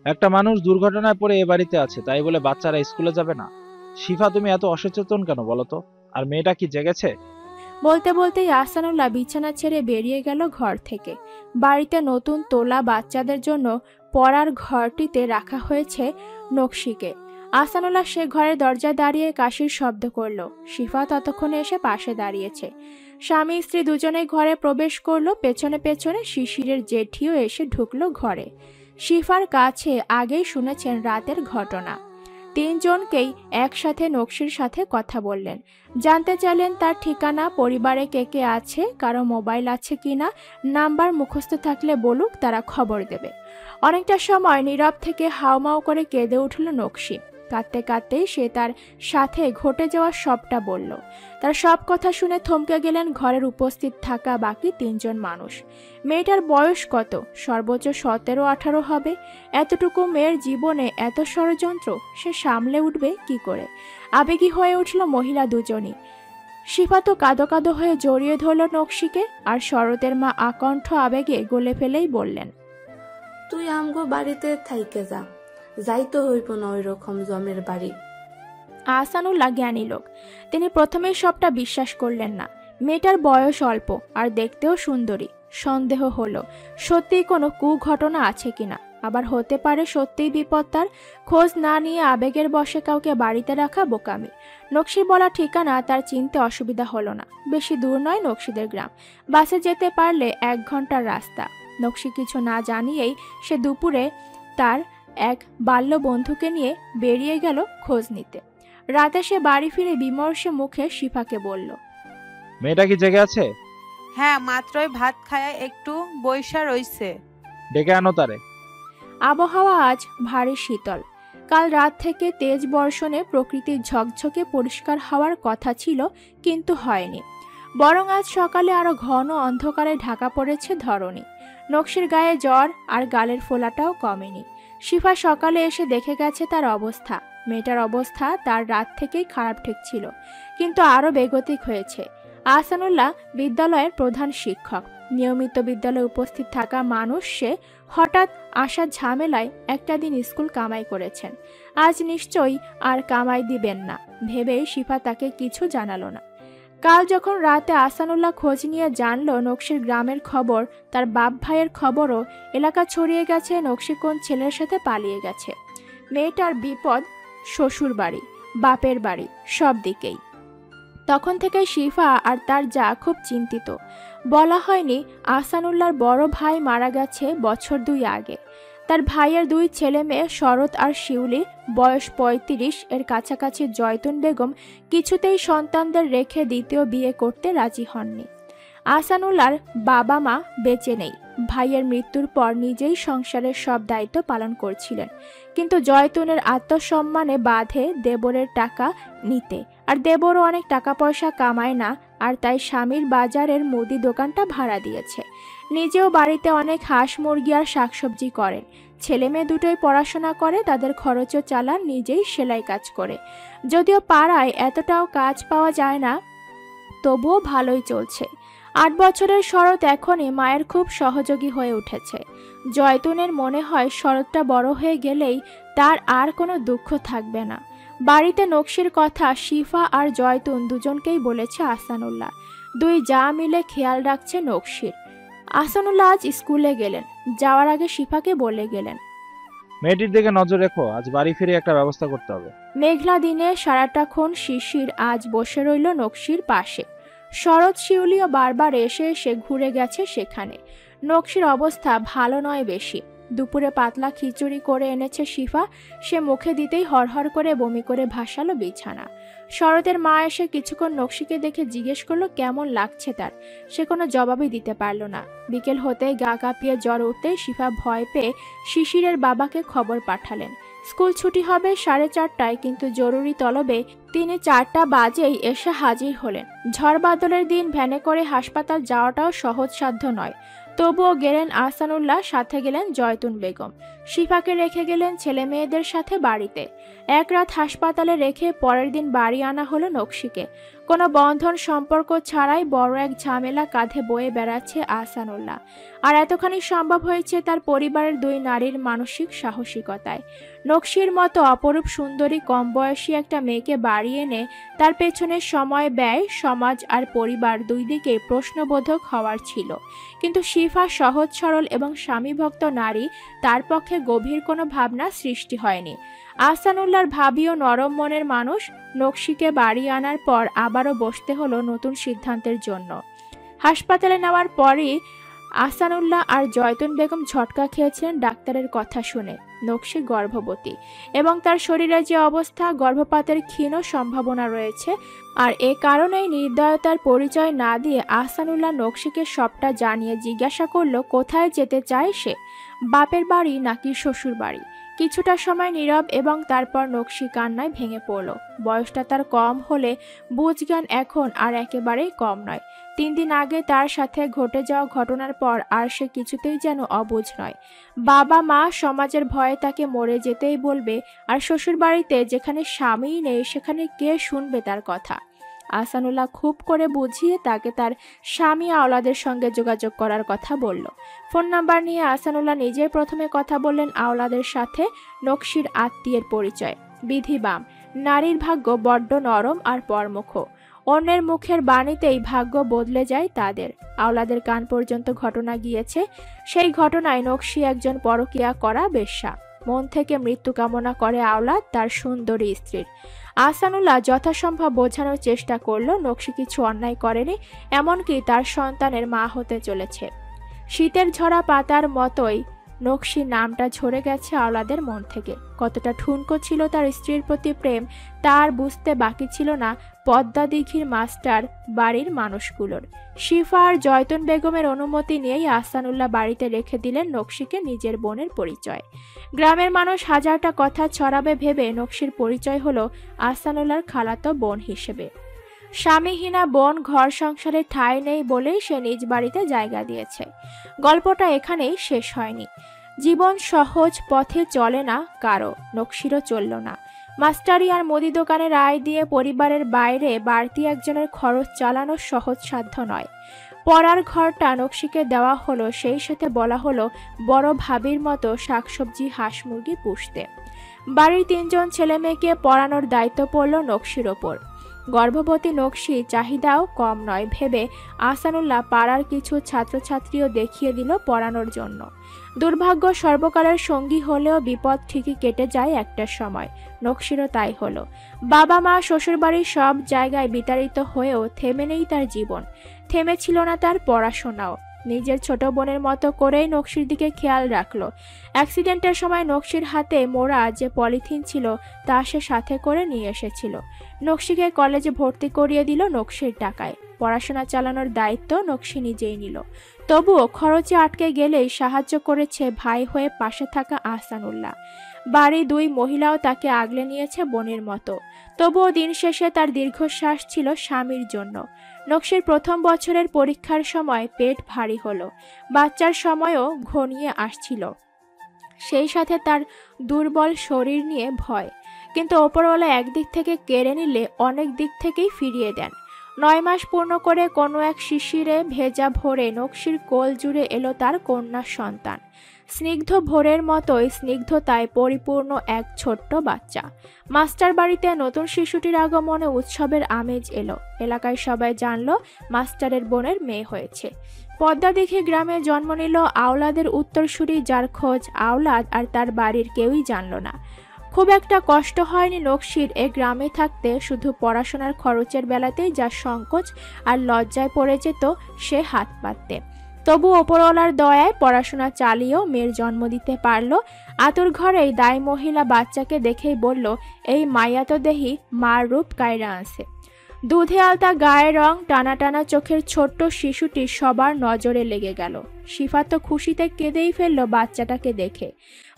একটা মানুষ দুর্ঘটনায় পড়ে এ বাড়িতে আছে, তাই বলে বাচ্চারা স্কুলে যাবে না? শিফা, তুমি এত অসচেতন কেন বলো তো? আর মেয়েটা কি জেগেছে?
বলতে বলতেই আহসানুল্লাহ বিছানা ছেড়ে বেরিয়ে গেল ঘর থেকে। বাড়িতে নতুন তোলা বাচ্চাদের জন্য পড়ার ঘরটিতে রাখা হয়েছে নকশিকে। আহসানুল্লাহ সে ঘরের দরজায় দাঁড়িয়ে কাশির শব্দ করলো। শিফা ততক্ষণে এসে পাশে দাঁড়িয়েছে। স্বামী স্ত্রী দুজনেই ঘরে প্রবেশ করলো। পেছনে পেছনে শিশিরের জেঠিও এসে ঢুকলো ঘরে। শিফার কাছে আগেই শুনেছেন রাতের ঘটনা। তিনজনকেই একসাথে নকশির সাথে কথা বললেন। জানতে চাইলেন তার ঠিকানা, পরিবারে কে কে আছে, কারো মোবাইল আছে কিনা, নাম্বার মুখস্থ থাকলে বলুক, তারা খবর দেবে। অনেকটা সময় নীরব থেকে হাউমাউ করে কেঁদে উঠল নকশি। কাঁদতে কাঁদতেই সে তার সাথে ঘটে যাওয়া সবটা বলল। তার সব কথা শুনে থমকে গেলেন ঘরের উপস্থিত থাকা বাকি তিনজন মানুষ। মেয়েটার বয়স কত? সর্বোচ্চ 17-18 হবে। এতটুকু মেয়ের জীবনে এত ষড়যন্ত্র সে সামলে উঠবে কি করে? আবেগী হয়ে উঠল মহিলা দুজনই। শিফা তো কাঁদো কাঁদো হয়ে জড়িয়ে ধরল নকশিকে, আর শরতের মা আকণ্ঠ আবেগে গলে ফেলেই বললেন,
তুই আমগো বাড়িতে থাইকে যা, যাইতে হইব না ওই রকম জমের বাড়ি।
আহসানুল্লাহ জ্ঞানী লোক, তিনি প্রথমেই সবটা বিশ্বাস করলেন না। মেয়েটার বয়স অল্প আর দেখতেও সুন্দরী। সন্দেহ হলো সত্যিই কোনো কুঘটনা আছে কিনা, আবার হতে পারে সত্যিই বিপদ। তার খোঁজ না নিয়ে আবেগের বশে কাউকে বাড়িতে রাখা বোকামি। নকশির বলা ঠিকানা তার চিনতে অসুবিধা হলো না। বেশি দূর নয় নকশিদের গ্রাম, বাসে যেতে পারলে 1 ঘন্টার রাস্তা। নকশি কিছু না জানিয়েই সে দুপুরে তার এক বাল্য বন্ধুকে নিয়ে বেরিয়ে গেল খোঁজ নিতে। রাতে সে বাড়ি ফিরে বিমর্ষে মুখে শিফাকে বলল,
মেয়েটা কি জেগে আছে?
হ্যাঁ, মাত্রই ভাত খায় একটু বইসা রইছে।
ডেকে আনো তারে।
আবহাওয়া আজ ভারী শীতল। কাল রাত থেকে তেজ বর্ষণে প্রকৃতির ঝকঝকে পরিষ্কার হওয়ার কথা ছিল, কিন্তু হয়নি। বরং আজ সকালে আরো ঘন অন্ধকারে ঢাকা পড়েছে ধরণী। নকশির গায়ে জ্বর আর গালের ফোলাটাও কমেনি। শিফা সকালে এসে দেখে গেছে তার অবস্থা। মেয়েটার অবস্থা তার রাত থেকেই খারাপ ঠেকছিল, কিন্তু আরো বেগতিক হয়েছে। আহসানুল্লাহ বিদ্যালয়ের প্রধান শিক্ষক, নিয়মিত বিদ্যালয়ে উপস্থিত থাকা মানুষ। সে হঠাৎ আসা ঝামেলায় একটা দিন স্কুল কামাই করেছেন। আজ নিশ্চয়ই আর কামাই দিবেন না ভেবেই শিফা তাকে কিছু জানালো না। কাল যখন রাতে আহসানুল্লাহ খোঁজ নিয়ে জানলো নকশির গ্রামের খবর, তার বাপ ভাইয়ের খবরও এলাকা ছড়িয়ে গেছে নকশি কোন ছেলের সাথে পালিয়ে গেছে। মেয়েটার বিপদ শ্বশুর বাড়ি, বাপের বাড়ি, সব দিকেই। তখন থেকে শিফা আর তার যা খুব চিন্তিত। বলা হয়নি আহসানুল্লাহর বড় ভাই মারা গেছে বছর 2 আগে। তার ভাইয়ের 2 ছেলে মেয়ে শরৎ আর শিউলি, বয়স 35 এর কাছাকাছি জয়তুন বেগম কিছুতেই সন্তানদের রেখে দ্বিতীয় বিয়ে করতে রাজি হননি। আহসানুল্লাহর বাবা মা বেঁচে নেই। ভাইয়ের মৃত্যুর পর নিজেই সংসারের সব দায়িত্ব পালন করছিলেন, কিন্তু জয়তুনের আত্মসম্মানে বাধে দেবরের টাকা নিতে। আর দেবরও অনেক টাকা পয়সা কামায় না, আর তাই স্বামীর বাজারের মুদি দোকানটা ভাড়া দিয়েছে। নিজেও বাড়িতে অনেক হাঁস মুরগি আর শাকসবজি করেন। ছেলে মেয়ে দুটোই পড়াশোনা করে, তাদের খরচও চালান নিজেই সেলাই কাজ করে। যদিও পাড়ায় এতটাও কাজ পাওয়া যায় না, তবুও ভালোই চলছে। 8 বছরের শরৎ এখনই মায়ের খুব সহযোগী হয়ে উঠেছে। জয়তুনের মনে হয় শরৎটা বড় হয়ে গেলেই তার আর কোনো দুঃখ থাকবে না। বাড়িতে নকশির কথা শিফা আর জয়তুন দুজনকেই বলেছে আহসানুল্লাহ। 2 যা মিলে খেয়াল রাখছে নকশির। আহসানুল্লাহ আজ স্কুলে গেলেন, যাওয়ার আগে শিফাকে বলে গেলেন,
মেয়েটির দিকে নজর রেখো, আজ বাড়ি ফিরে একটা ব্যবস্থা করতে হবে।
মেঘলা দিনে সারাটাক্ষণ শিশির আজ বসে রইল নকশির পাশে। শরৎ শিউলিও বারবার এসে এসে ঘুরে গেছে সেখানে। নকশির অবস্থা ভালো নয় বেশি। দুপুরে পাতলা খিচুড়ি করে এনেছে শিফা, সে মুখে দিতেই হরহর করে বমি করে ভাসালো বিছানা। শরতের মা এসে কিছুক্ষণ নকশিকে দেখে জিজ্ঞেস করলো কেমন লাগছে তার। সে কোনো জবাবই দিতে পারল না। বিকেল হতে গা কাঁপিয়ে জ্বর উঠতে শিফা ভয় পেয়ে শিশিরের বাবাকে খবর পাঠালেন। স্কুল ছুটি হবে 4:30টায়, কিন্তু জরুরি তলবে তিনি 4টা বাজেই এসে হাজির হলেন। ঝড় বাদলের দিন ভ্যানে করে হাসপাতাল যাওয়াটাও সহজসাধ্য নয়। তবুও গেলেন আহসানুল্লাহ, সাথে গেলেন জয়তুন বেগম। শিফাকে রেখে গেলেন ছেলে মেয়েদের সাথে বাড়িতে। এক রাত হাসপাতালে রেখে পরের দিন বাড়ি আনা হলো নকশিকে। কোনো বন্ধন সম্পর্ক ছাড়াই বড় এক ঝামেলা কাঁধে বয়ে বেড়াচ্ছে আহসানুল্লাহ। আর এতখানি সম্ভব হয়েছে তার পরিবারের 2 নারীর মানসিক সাহসিকতায়। নকশির মতো অপরূপ সুন্দরী কম বয়সী একটা মেয়েকে বাড়ি এনে তার পেছনে সময় ব্যয় সমাজ আর পরিবার দুই দিকেই প্রশ্নবোধক হওয়ার ছিল। কিন্তু শিফা সহজ সরল এবং স্বামীভক্ত নারী, তার পক্ষে গভীর কোনো ভাবনা সৃষ্টি হয়নি। আহসানুল্লাহর ভাবিও নরম মনের মানুষ। নকশিকে বাড়ি আনার পর আবারও বসতে হলো নতুন সিদ্ধান্তের জন্য। হাসপাতালে নেওয়ার পরই আহসানুল্লাহ আর জয়তুন বেগম ঝটকা খেয়েছিলেন ডাক্তারের কথা শুনে। নকশি গর্ভবতী এবং তার শরীরে যে অবস্থা, গর্ভপাতের ক্ষীণ সম্ভাবনা রয়েছে। আর এ কারণেই নির্দয়তার পরিচয় না দিয়ে আহসানুল্লাহ নকশিকে সবটা জানিয়ে জিজ্ঞাসা করলো কোথায় যেতে চায় সে, বাপের বাড়ি নাকি শ্বশুর বাড়ি। কিছুটা সময় নীরব এবং তারপর নকশি কান্নায় ভেঙে পড়ল। বয়সটা তার কম হলে বুঝজ্ঞান এখন আর একেবারেই কম নয়। 3 দিন আগে তার সাথে ঘটে যাওয়া ঘটনার পর আর সে কিছুতেই যেন অবুঝ নয়। বাবা মা সমাজের ভয়ে তাকে মরে যেতেই বলবে, আর শ্বশুর বাড়িতে যেখানে স্বামীই নেই সেখানে কে শুনবে তার কথা। আহসানুল্লাহ খুব করে বুঝিয়ে তাকে তার স্বামী আওলাদের সঙ্গে যোগাযোগ করার কথা বলল। ফোন নাম্বার নিয়ে আহসানুল্লাহ নিজেই প্রথমে কথা বললেন আওলাদের সাথে। নকশির আত্মীয়ের পরিচয় বিধিবাম। নারীর ভাগ্য বড্ড নরম আর পরমুখ। অন্যের মুখের বাণীতেই ভাগ্য বদলে যায় তাদের। আওলাদের কান পর্যন্ত ঘটনা গিয়েছে। সেই ঘটনায় নকশি একজন পরকীয়া করা বেশ্যা। মন থেকে মৃত্যু কামনা করে আওলাদ তার সুন্দরী স্ত্রীর। আহসানুল্লাহ যথাসম্ভব বোঝানোর চেষ্টা করলো নকশি কিছু অন্যায় করেনি, এমনকি তার সন্তানের মা হতে চলেছে। শীতের ঝরা পাতার মতোই নকশি নামটা ঝরে গেছে আওলাদের মন থেকে। কতটা ঠুনকো ছিল তার স্ত্রীর প্রতি প্রেম তার বুঝতে বাকি ছিল না পদ্মা দিঘির মাস্টার বাড়ির মানুষগুলোর। শিফা আর জয়তুন বেগমের অনুমতি নিয়েই আহসানুল্লাহ বাড়িতে রেখে দিলেন নকশিকে নিজের বোনের পরিচয়। গ্রামের মানুষ হাজারটা কথা ছড়াবে ভেবে নকশির পরিচয় হলো আহসানুল্লাহর খালাতো বোন হিসেবে। স্বামীহীনা বোন ঘর সংসারে ঠাঁই নেই বলেই সে নিজ বাড়িতে জায়গা দিয়েছে। গল্পটা এখানেই শেষ হয়নি। জীবন সহজ পথে চলে না কারো, নকশিরও চলল না। মাস্টারি আর মুদি দোকানের আয় দিয়ে পরিবারের বাইরে বাড়তি একজনের খরচ চালানো সহজসাধ্য নয়। পড়ার ঘরটা নকশিকে দেওয়া হলো, সেই সাথে বলা হলো বড় ভাবির মতো শাকসবজি হাঁস মুরগি পুষতে। বাড়ির 3 জন ছেলে মেয়েকে পড়ানোর দায়িত্ব পড়ল নকশির ওপর। গর্ভবতী নকশি চাহিদাও কম নয় ভেবে আহসানুল্লাহ পাড়ার কিছু ছাত্রছাত্রীও দেখিয়ে দিল পড়ানোর জন্য। দুর্ভাগ্য সর্বকালের সঙ্গী হলেও বিপদ ঠিকই কেটে যায় একটা সময়। নকশিরও তাই হলো। বাবা মা শ্বশুরবাড়ির সব জায়গায় বিতাড়িত হয়েও থেমে নেই তার জীবন, থেমেছিল না তার পড়াশোনাও। নিজের ছোট বোনের মতো করেই নকশির দিকে খেয়াল রাখলো। অ্যাক্সিডেন্টের সময় নকশির হাতে মোড়া যে পলিথিন ছিল তা সে সাথে করে নিয়ে এসেছিল। নকশিকে কলেজে ভর্তি করিয়ে দিল নকশির টাকায়। পড়াশোনা চালানোর দায়িত্ব নকশি নিজেই নিল। তবুও খরচে আটকে গেলেই সাহায্য করেছে ভাই হয়ে পাশে থাকা আহসানুল্লাহ। বাড়ি 2 মহিলাও তাকে আগলে নিয়েছে বোনের মতো। তবুও দিন শেষে তার দীর্ঘশ্বাস ছিল স্বামীর জন্য। নকশির প্রথম বছরের পরীক্ষার সময় পেট ভারী হলো। বাচ্চার সময়ও ঘনিয়ে আসছিল, সেই সাথে তার দুর্বল শরীর নিয়ে ভয়। কিন্তু ওপরওয়ালা একদিক থেকে কেড়ে নিলে অনেক দিক থেকেই ফিরিয়ে দেন। 9 মাস পূর্ণ করে কোনো এক শিশিরে ভেজা ভোরে নকশির কোল জুড়ে এলো তার কন্যা সন্তান। স্নিগ্ধ ভোরের মতোই স্নিগ্ধতায় পরিপূর্ণ এক ছোট্ট বাচ্চা। মাস্টার বাড়িতে নতুন শিশুটির আগমনে উৎসবের আমেজ এলো। এলাকায় সবাই জানলো মাস্টারের বোনের মেয়ে হয়েছে। পদ্মা দিঘি গ্রামে জন্ম নিল আওলাদের উত্তরসূরি, যার খোঁজ আওলাদ আর তার বাড়ির কেউই জানল না। খুব একটা কষ্ট হয়নি নকশির এ গ্রামে থাকতে, শুধু পড়াশোনার খরচের বেলাতেই যা সংকোচ আর লজ্জায় পড়ে যেত সে হাত পাততে। তবু ওপরওয়ালার দয়ায় পড়াশোনা চালিয়েও মেয়ের জন্ম দিতে পারল। আতুর ঘরেই দায় মহিলা বাচ্চাকে দেখেই বলল, এই মাইয়া তো দেহি মার রূপ কায়রা আছে। দুধে আলতা গায়ের রং, টানা টানা চোখের ছোট্ট শিশুটি সবার নজরে লেগে গেল। শিফা তো খুশিতে কেঁদেই ফেলল বাচ্চাটাকে দেখে।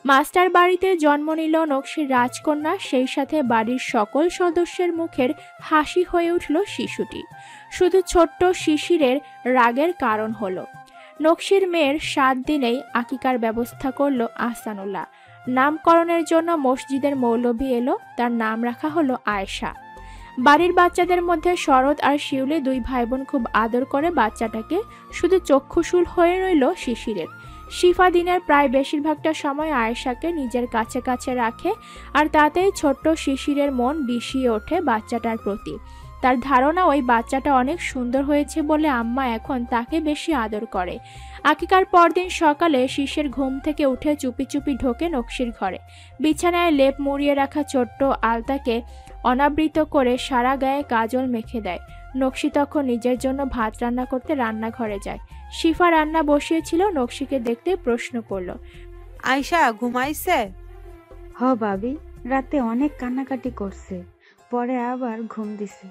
মাস্টার বাড়িতে জন্ম নিল নকশির রাজকন্যা, সেই সাথে বাড়ির সকল সদস্যের মুখের হাসি হয়ে উঠল শিশুটি। শুধু ছোট্ট শিশিরের রাগের কারণ হলো নকশির মেয়ের 7 দিনেই আকিকার ব্যবস্থা করলো আহসানুল্লাহ। নামকরণের জন্য মসজিদের মৌলভী এলো, তার নাম রাখা হলো আয়েশা। বাড়ির বাচ্চাদের মধ্যে শরৎ আর শিউলি 2 ভাই বোন খুব আদর করে বাচ্চাটাকে, শুধু চক্ষুশূল হয়ে রইল শিশিরের। শিফা দিনের প্রায় বেশিরভাগটা সময় আয়েশাকে নিজের কাছে কাছে রাখে, আর তাতেই ছোট্ট শিশিরের মন বিষিয়ে ওঠে বাচ্চাটার প্রতি। তার ধারণা ওই বাচ্চাটা অনেক সুন্দর হয়েছে বলে আম্মা এখন তাকে বেশি আদর করে। আকিকার পরদিন সকালে শিশির ঘুম থেকে উঠে চুপি চুপি ঢোকে নকশির ঘরে। বিছানায় লেপ মুড়িয়ে রাখা ছোট্ট আলতাকে অনাবৃত করে সারা গায়ে কাজল মেখে দেয়। নকশি তখন নিজের জন্য ভাত রান্না করতে রান্নাঘরে যায়। শিফা রান্না বসিয়েছিল, নকশিকে দেখতে প্রশ্ন করলো,
আয়শা ঘুমাইছে?
হ ভাবি, রাতে অনেক কান্নাকাটি করছে, পরে আবার ঘুম দিছে।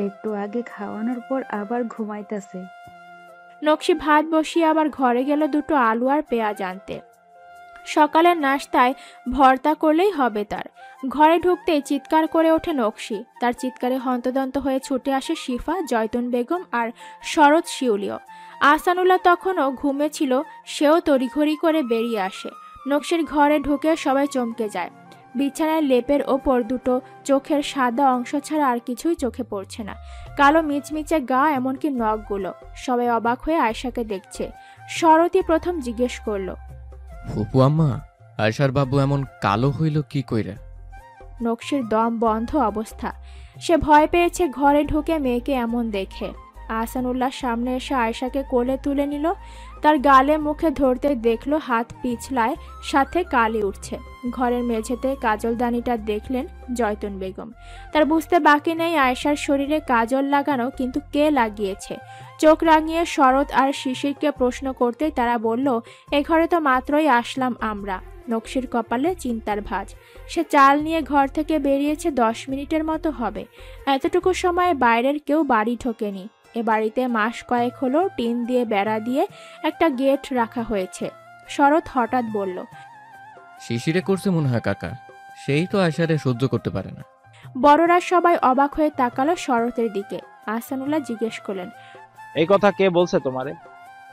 একটু আগে খাওয়ানোর পর আবার ঘুমাইতেছে।
নকশি ভাত বসিয়ে আবার ঘরে গেল 2টো আলু আর পেঁয়াজ আনতে। সকালের নাস্তায় ভর্তা করলেই হবে তার। ঘরে ঢুকতেই চিৎকার করে ওঠে নকশি। তার চিৎকারে হন্তদন্ত হয়ে ছুটে আসে শিফা, জয়তুন বেগম আর শরৎ শিউলিও। আহসানুল্লাহ তখনও ঘুমে ছিল, সেও তড়িঘড়ি করে বেরিয়ে আসে। নকশির ঘরে ঢুকে সবাই চমকে যায়। বিছানায় লেপের ওপর 2টো চোখের সাদা অংশ ছাড়া আর কিছুই চোখে পড়ছে না। কালো মিচমিচে গা, এমনকি নখগুলো। সবাই অবাক হয়ে আয়েশাকে দেখছে। শরৎই প্রথম জিজ্ঞেস করলো,
ফুপু আম্মা, আয়েশার বাবু এমন কালো হইল কি কইরা?
নকশির দম বন্ধ অবস্থা। সে ভয় পেয়েছে ঘরে ঢুকে মেয়েকে এমন দেখে। আহসানুল্লাহ সামনে এসে আয়েশাকে কোলে তুলে নিল। তার গালে মুখে ধরতে দেখলো হাত পিছলায়, সাথে কালি উঠছে। ঘরের মেঝেতে কাজলদানিটা দেখলেন জয়তুন বেগম। তার বুঝতে বাকি নেই আয়েশার শরীরে কাজল লাগানো, কিন্তু কে লাগিয়েছে। চোখ রাঙিয়ে শরৎ আর শিশিরকে প্রশ্ন করতে তারা বলল, এ ঘরে তো মাত্রই আসলাম আমরা। নকশির কপালে চিন্তার ভাঁজ। সে চাল নিয়ে ঘর থেকে বেরিয়েছে 10 মিনিটের মতো হবে। এতটুকু সময়ে বাইরের কেউ বাড়ি ঢোকেনি। এ বাড়িতে মাস কয়েক হলো টিন দিয়ে বেড়া দিয়ে একটা গেট রাখা হয়েছে। শরৎ হঠাৎ বলল,
শিশিরে করছে মনে হয় কাকা, সেই তো আয়েশারে সহ্য করতে পারে না।
বড়রা সবাই অবাক হয়ে তাকালো শরতের দিকে। আহসানুল্লাহ জিজ্ঞেস করলেন,
এই কথা কে বলছে তোমারে?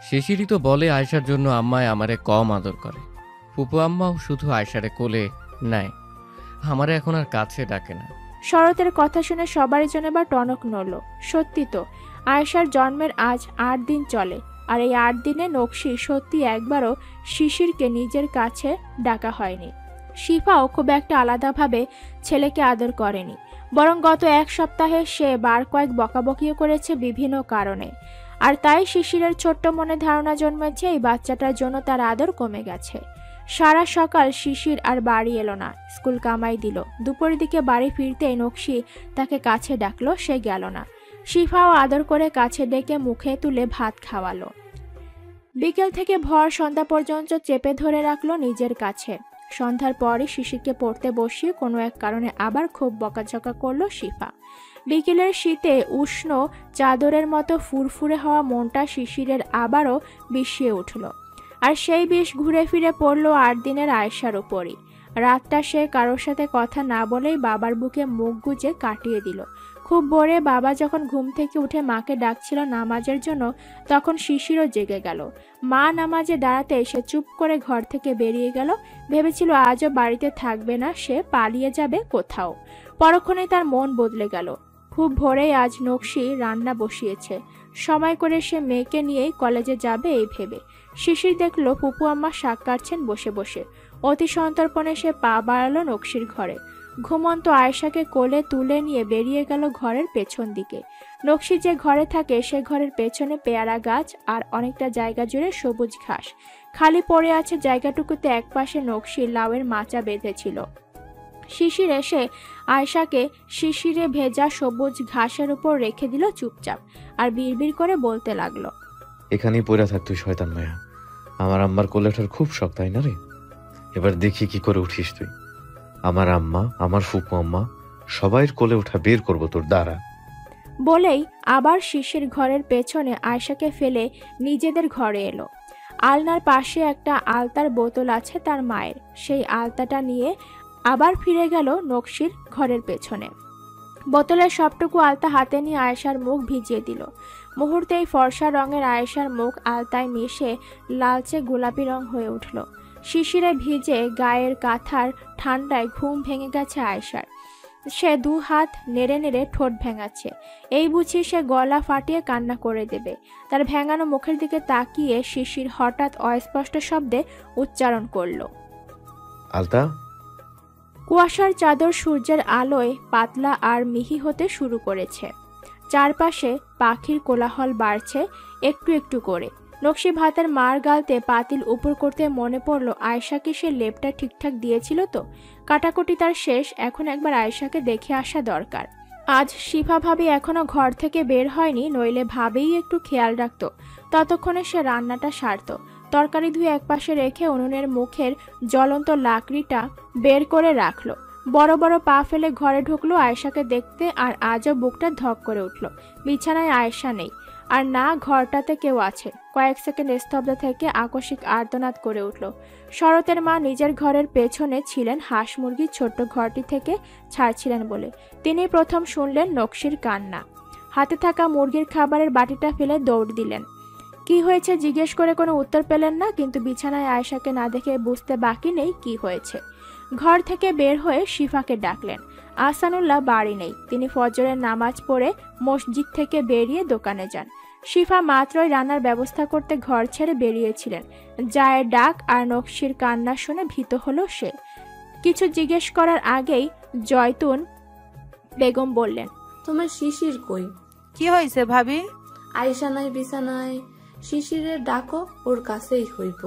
শিশিরই তো বলে আয়েশার জন্য আম্মায় আমারে কম আদর করে। ফুপু আম্মাও শুধু আয়েশারে কোলে নেয়, আমারে এখন আর কাছে ডাকে না।
শরতের কথা শুনে সবারই জন্য এবার টনক নড়ল। সত্যি তো, আয়েশার জন্মের আজ 8 দিন চলে, আর এই 8 দিনে নকশি সত্যি একবারও শিশিরকে নিজের কাছে ডাকা হয়নি। শিফাও খুব একটা আলাদাভাবে ছেলেকে আদর করেনি, বরং গত 1 সপ্তাহে সে বার কয়েক বকাবকিও করেছে বিভিন্ন কারণে। আর তাই শিশিরের ছোট্ট মনে ধারণা জন্মেছে এই বাচ্চাটার জন্য তার আদর কমে গেছে। সারা সকাল শিশির আর বাড়ি এলো না, স্কুল কামাই দিল। দুপুরের দিকে বাড়ি ফিরতেই নকশি তাকে কাছে ডাকলো, সে গেল না। শিফাও আদর করে কাছে ডেকে মুখে তুলে ভাত খাওয়ালো। বিকেল থেকে ভর সন্ধ্যা পর্যন্ত চেপে ধরে রাখলো নিজের কাছে। সন্ধ্যার পরই শিশিরকে পড়তে বসিয়ে কোনো এক কারণে আবার খুব বকাঝকা করলো শিফা। বিকেলের শীতে উষ্ণ চাদরের মতো ফুরফুরে হওয়া মনটা শিশিরের আবারও বিষিয়ে উঠল। আর সেই বিষ ঘুরে ফিরে পড়ল 8 দিনের আয়েশার উপরই। রাতটা সে কারোর সাথে কথা না বলেই বাবার বুকে মুখ গুজে কাটিয়ে দিল। খুব ভোরে বাবা যখন ঘুম থেকে উঠে মাকে ডাকছিল নামাজের জন্য, তখন শিশিরও জেগে গেল। মা নামাজে দাঁড়াতে সে চুপ করে ঘর থেকে বেরিয়ে গেল। ভেবেছিল আজও বাড়িতে থাকবে না, সে পালিয়ে যাবে কোথাও। পরক্ষণে তার মন বদলে গেল। খুব ভোরেই আজ নকশি রান্না বসিয়েছে। সময় করে সে মেয়েকে নিয়েই কলেজে যাবে এই ভেবে। শিশির দেখল ফুপু আম্মা শাক কাটছেন বসে বসে। অতি সন্তর্পণে সে পা বাড়ালো নকশির ঘরে। ঘুমন্ত আয়েশাকে কোলে তুলে নিয়ে বেরিয়ে গেল ঘরের পেছন দিকে। নকশি যে ঘরে থাকে সে ঘরের পেছনে পেয়ারা গাছ আর অনেকটা জায়গা জুড়ে সবুজ ঘাস। খালি পড়ে আছে জায়গাটুকুতে একপাশে নকশি লাউয়ের মাচা বেঁধেছিল। শিশির এসে আয়শাকে শিশিরে ভেজা সবুজ ঘাসের উপর রেখে দিল চুপচাপ, আর বিড়বিড় করে বলতে লাগলো,
এখানেই পড়ে থাক তুই শয়তান মায়া। আমার আম্মার কোলে ওঠার খুব শখ, তাই না রে? এবার দেখি কি করে উঠিস তুই। আমার আম্মা, আমার ফুপু আম্মা, সবাইয়ের কোলে ওঠা বের করবো তোর দ্বারা।
বলেই আবার শিশির ঘরের পেছনে আয়শাকে ফেলে নিজেদের ঘরে এলো। আলনার পাশে একটা আলতার বোতল আছে তার মায়ের, সেই আলতাটা নিয়ে আবার ফিরে গেল নকশির ঘরের পেছনে। বোতলের সবটুকু আলতা হাতে নিয়ে আয়েশার মুখ ভিজিয়ে দিল। মুহূর্তেই ফর্সা রঙের আয়েশার মুখ আলতায় মিশে লালচে গোলাপি রং হয়ে উঠল। শিশিরে ভিজে গায়ের কাঁথার ঠান্ডায় ঘুম ভেঙে গেছে আয়েশার। সে দু হাত নেড়ে নেড়ে ঠোঁট ভেঙাচ্ছে। এই বুঝি সে গলা ফাটিয়ে কান্না করে দেবে। তার ভেঙানো মুখের দিকে তাকিয়ে শিশির হঠাৎ অস্পষ্ট শব্দে উচ্চারণ করল,
আলতা।
কুয়াশার চাদর সূর্যের আলোয় পাতলা আর মিহি হতে শুরু করেছে। চারপাশে পাখির কোলাহল বাড়ছে একটু একটু করে। নকশি ভাতের মার গালতে পাতিল উপর করতে মনে পড়ল আয়েশাকে সে লেপটা ঠিকঠাক দিয়েছিল তো। কাটাকুটি তার শেষ, এখন একবার আয়েশাকে দেখে আসা দরকার। আজ শিফা ভাবি এখনো ঘর থেকে বের হয়নি, নইলে ভাবেই একটু খেয়াল রাখত। ততক্ষণে সে রান্নাটা সারত। তরকারি ধুয়ে একপাশে রেখে উনুনের মুখের জ্বলন্ত লাকড়িটা বের করে রাখলো। বড় বড় পা ফেলে ঘরে ঢুকলো আয়েশাকে দেখতে, আর আজও বুকটা ধক করে উঠল। বিছানায় আয়েশা নেই, আর না ঘরটাতে কেউ আছে। কয়েক সেকেন্ড স্তব্ধ থেকে আকস্মিক আর্তনাদ করে উঠল। শরতের মা নিজের ঘরের পেছনে ছিলেন, হাঁস মুরগির ছোট্ট ঘরটি থেকে ছাড়ছিলেন বলে। তিনি প্রথম শুনলেন নকশির কান্না। হাতে থাকা মুরগির খাবারের বাটিটা ফেলে দৌড় দিলেন। কি হয়েছে জিজ্ঞেস করে কোনো উত্তর পেলেন না, কিন্তু বিছানায় আয়েশাকে না দেখে বুঝতে বাকি নেই কি হয়েছে। ঘর থেকে বের হয়ে শিফাকে ডাকলেন। আহসানুল্লাহ বাড়ি নেই। তিনি ফজরের নামাজ পড়ে মসজিদ থেকে বেরিয়ে দোকানে যান। শিফা মাত্রই রান্নার ব্যবস্থা করতে ঘর ছেড়ে বেরিয়েছিলেন। জায়ের ডাক আর নকশির কান্না শুনে ভীত হলো সে। কিছু জিজ্ঞেস করার আগেই জয়তুন বেগম বললেন,
তোমার শিশির কই?
কি হয়েছে ভাবি?
আয়েশা নাই বিছানায়, শিশিরের ডাকো, ওর কাছেই হইব।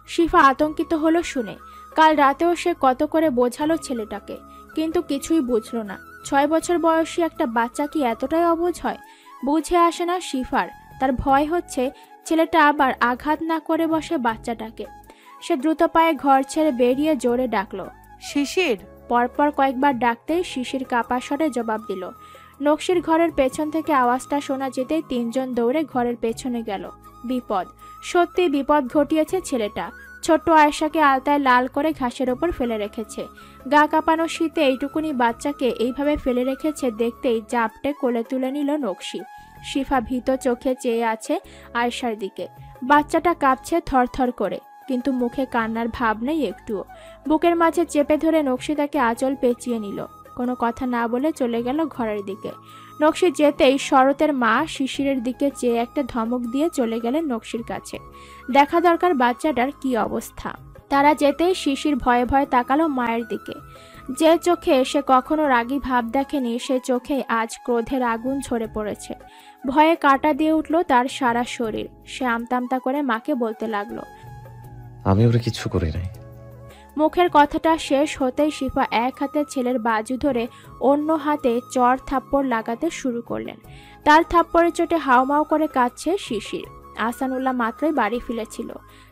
শিফা আতঙ্কিত হলো শুনে। কাল রাতেও সে কত করে বোঝালো ছেলেটাকে, কিন্তু কিছুই বুঝলো না। 6 বছর বয়সী একটা বাচ্চা কি এতটাই অবুঝ হয়? বুঝে আসে না শিফার। তার ভয় হচ্ছে ছেলেটা আবার আঘাত না করে বসে বাচ্চাটাকে। সে দ্রুত পায়ে ঘর ছেড়ে বেরিয়ে জোরে ডাকলো,
শিশির।
পরপর কয়েকবার ডাকতেই শিশির কাপা স্বরে জবাব দিল। নকশির ঘরের পেছন থেকে আওয়াজটা শোনা যেতেই 3 জন দৌড়ে ঘরের পেছনে গেল। বিপদ, সত্যি বিপদ ঘটিয়েছে ছেলেটা। ছোট্ট আয়েশাকে আলতায় লাল করে ঘাসের ওপর ফেলে রেখেছে। গা কাঁপানো শীতে এইটুকুনি বাচ্চাকে এইভাবে ফেলে রেখেছে দেখতেই জাপটে কোলে তুলে নিল নকশি। শিফা ভীত চোখে চেয়ে আছে আয়েশার দিকে। বাচ্চাটা কাঁপছে থরথর করে, কিন্তু মুখে কান্নার ভাব নেই একটুও। বুকের মাঝে চেপে ধরে নকশি তাকে আঁচল পেঁচিয়ে নিল। কোনো কথা না বলে চলে গেল ঘরের দিকে। নকশি যেতেই শরতের মা শিশিরের দিকে চেয়ে একটা ধমক দিয়ে চলে গেলেন নকশির কাছে। দেখা দরকার বাচ্চাটার কি অবস্থা। তারা যেতেই শিশির ভয়ে ভয়ে তাকালো মায়ের দিকে। যে চোখে সে কখনো রাগী ভাব দেখেনি, সে চোখে আজ ক্রোধের আগুন ঝরে পড়েছে। ভয়ে কাঁটা দিয়ে উঠল তার সারা শরীর। সে আমতামতা করে মাকে বলতে লাগলো,
আমি ওরা কিছু করি নাই।
মুখের কথাটা শেষ হতেই শিফা এক হাতে ছেলের বাজু ধরে অন্য হাতে চর থাপ্পড় লাগাতে শুরু করলেন। তার থাপ্পড়ের চোটে হাউমাউ করে কাঁদছে শিশির। আহসানুল্লাহ মাত্রই বাড়ি ফিরেছিল।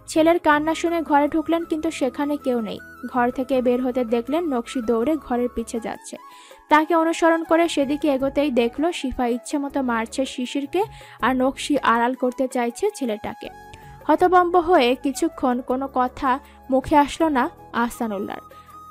ছেলের কান্না শুনে ঘরে ঢুকলেন, কিন্তু সেখানে কেউ নেই। ঘর থেকে বের হতে দেখলেন নকশি দৌড়ে ঘরের পিছে যাচ্ছে। তাকে অনুসরণ করে সেদিকে এগোতেই দেখলো শিফা ইচ্ছে মতো মারছে শিশিরকে, আর নকশি আড়াল করতে চাইছে ছেলেটাকে। হতভম্ব হয়ে কিছুক্ষণ কোনো কথা মুখে আসলো না আহসানুল্লাহর।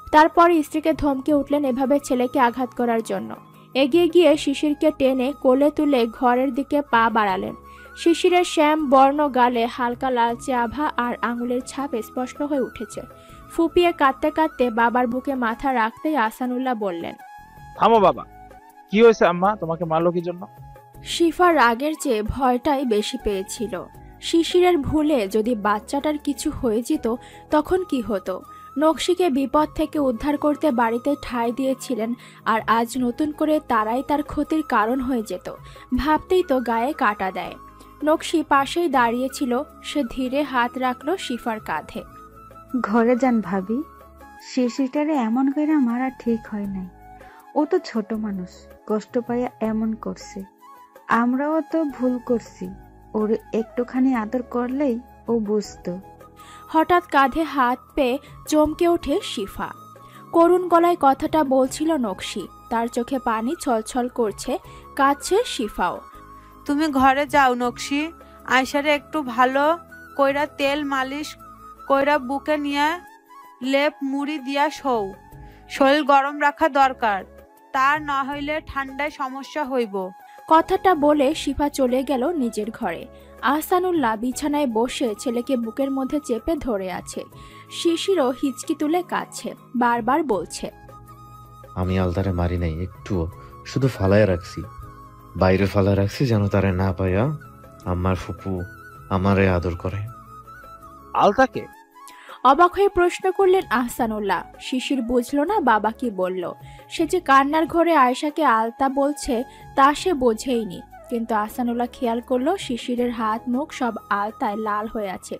তারপর স্ত্রীকে ধমকে উঠলেন এভাবে ছেলেকে আঘাত করার জন্য। এগিয়ে গিয়ে শিশিরকে টেনে কোলে তুলে ঘরের দিকে পা বাড়ালেন। শিশিরের শ্যাম বর্ণ গালে হালকা লালচে আভা আর আঙুলের ছাপ স্পষ্ট হয়ে উঠেছে। ফুপিয়ে কাঁদতে কাঁদতে বাবার বুকে মাথা রাখতেই আহসানুল্লাহ বললেন,
থামো বাবা, কি হয়েছে আম্মা? তোমাকে মারলো কি জন্য?
শিফা রাগের চেয়ে ভয়টাই বেশি পেয়েছিল। শিশিরের ভুলে যদি বাচ্চাটার কিছু হয়ে যেত তখন কি হতো? নকশিকে বিপদ থেকে উদ্ধার করতে বাড়িতে ঠাঁই দিয়েছিলেন, আর আজ নতুন করে তারাই তার ক্ষতির কারণ হয়ে যেত। ভাবতেই তো গায়ে কাঁটা দেয়। নকশি পাশেই দাঁড়িয়েছিল। সে ধীরে হাত রাখলো শিফার কাঁধে।
ঘরে যান ভাবি। শিশিটারে এমন করে মারা ঠিক হয় নাই। ও তো ছোট মানুষ, কষ্ট পাইয়া এমন করছে। আমরাও তো ভুল করছি, ওর একটুখানি আদর করলেই ও বুঝতো।
হঠাৎ কাঁধে হাত পেয়ে চমকে ওঠে শিফা। করুণ গলায় কথাটা বলছিল নকশি। তার চোখে পানি ছলছল করছে, কাঁদছে শিফাও।
তুমি ঘরে যাও নকশি, আয়সারে একটু ভালো কইরা তেল মালিশ কইরা বুকে নিয়ে লেপ মুড়ি দিয়া শোও। শরীর গরম রাখা দরকার, তার না হইলে ঠান্ডায় সমস্যা হইব।
কথাটা বলে শিফা চলে গেল নিজের ঘরে। আহসানুল্লাহ বিছানায় বসে ছেলেকে বুকের মধ্যে চেপে ধরে আছে। শিশিরও হিচকি তুলে কাঁদছে, বারবার বলছে,
আমি আলতারে মারি নাই একটুও, শুধু ফালায় রাখছি, বাইরে ফালায় রাখছি যেন তারে না পাইয়া আমার ফুপু আমারে আদর করে।
আলতাকে?
অবাক হয়ে প্রশ্ন করলেন আহসানুল্লাহ। শিশির বুঝল না বাবা কি বলল। সে যে কান্নার ঘরে আয়েশাকে আলতা বলছে তা সে বোঝেইনি। কিন্তু আহসানুল্লাহ খেয়াল করলো শিশিরের হাত মুখ সব আলতায় লাল হয়ে আছে।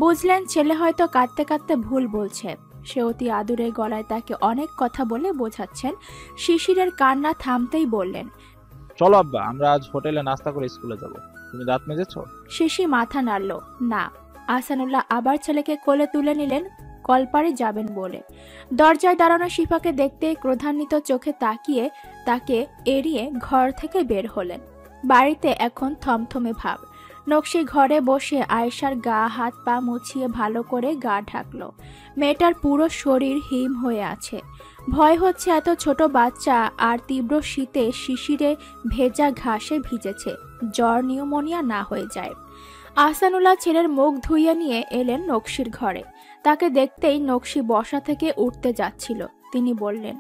বুঝলেন ছেলে হয়তো কাঁদতে কাঁদতে ভুল বলছে। সে অতি আদুরে গলায় তাকে অনেক কথা বলে বোঝাচ্ছেন। শিশিরের কান্না থামতেই বললেন,
চলো আব্বা, আমরা আজ হোটেলে নাস্তা করে স্কুলে যাব। তুমি দাঁত মেজেছো?
শিশির মাথা নাড়ল না। আহসানুল্লাহ আবার ছেলেকে কোলে তুলে নিলেন কলপারে যাবেন বলে। দরজায় দাঁড়ানো শিফাকে দেখতে ক্রোধান্বিত চোখে তাকিয়ে তাকে এড়িয়ে ঘর থেকে বের হলেন। বাড়িতে এখন থমথমে ভাব। নকশি ঘরে বসে আয়েশার গা হাত পা মুছিয়ে ভালো করে গা ঢাকলো। মেয়েটার পুরো শরীর হিম হয়ে আছে। ভয় হচ্ছে এত ছোট বাচ্চা আর তীব্র শীতে শিশিরে ভেজা ঘাসে ভিজেছে, জ্বর নিউমোনিয়া না হয়ে যায়। আহসানুল্লাহ ছেলের মুখ ধুইয়ে নিয়ে এলেন নকশির ঘরে। তাকে দেখতেই নকশি বসা থেকে উঠতে যাচ্ছিল। তিনি বললেন,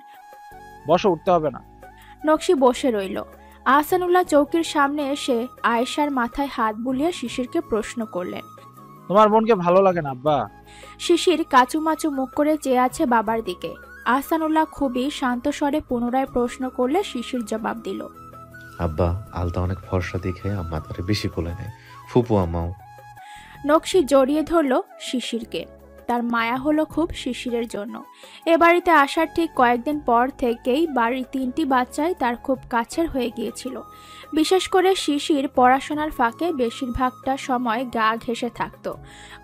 বসো, উঠতে হবে না।
নকশি বসে রইল। আহসানুল্লাহ চৌকির সামনে এসে আয়েশার মাথায় হাত বুলিয়ে শিশিরকে প্রশ্ন করলেন,
তোমার বোনকে ভালো লাগে না আব্বা?
শিশির কাচুমাচু মুখ করে চেয়ে আছে বাবার দিকে। আহসানুল্লাহ খুবই শান্ত স্বরে পুনরায় প্রশ্ন করলে শিশির জবাব দিল,
আব্বা, আলতা অনেক ফর্সা দেখে আম্মা তারে বেশি কোলে নেয়, ফুপু আম্মাও।
নকশি জড়িয়ে ধরল শিশিরকে। তার মায়া হলো খুব শিশিরের জন্য। এ বাড়িতে আসার ঠিক কয়েকদিন পর থেকেই বাড়ির 3টি বাচ্চাই তার খুব কাছের হয়ে গিয়েছিল। বিশেষ করে শিশির পড়াশোনার ফাঁকে বেশিরভাগটা সময় গা ঘেঁষে থাকত।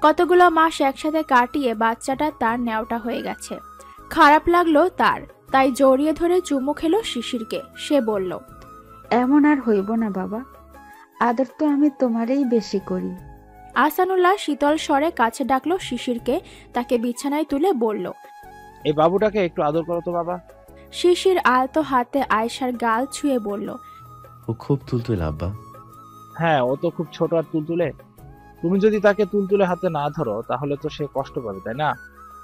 কতগুলো মাস একসাথে কাটিয়ে বাচ্চাটা তার নেওয়াটা হয়ে গেছে। খারাপ লাগলো তার, তাই জড়িয়ে ধরে চুমু খেলো শিশিরকে। সে বলল,
এমন আর হইব না বাবা, আদর তো আমি তোমারই বেশি করি।
আহসানুল্লাহ শীতল স্বরে কাছে ডাকলো শিশিরকে। তাকে বিছানায় তুলে বলল,
এই বাবুটাকে একটু আদর করো তো বাবা।
শিশির আলতো হাতে আয়েশার গাল ছুঁয়ে বলল,
ও খুব তুলতুলে আব্বা।
হ্যাঁ, ও তো খুব ছোট আর তুলতুলে। তুমি যদি তাকে তুলতুলে হাতে না ধরো তাহলে তো সে কষ্ট পাবে, তাই না?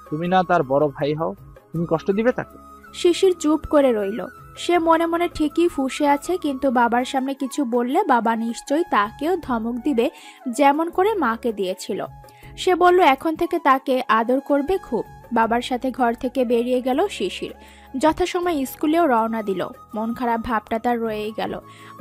তুমি না তার বড় ভাই হও, তুমি কষ্ট দিবে তাকে?
শিশির চুপ করে রইল। সে মনে মনে ঠিকই ফুঁসে আছে, কিন্তু বাবার সামনে কিছু বললে বাবা নিশ্চয়ই তাকেও ধমক দিবে, যেমন করে মাকে দিয়েছিল। সে বলল এখন থেকে তাকে আদর করবে খুব। বাবার সাথে ঘর থেকে বেরিয়ে গেল শিশির। যথাসময় স্কুলেও রওনা দিল। মন খারাপ ভাবটা তার রয়েই গেল।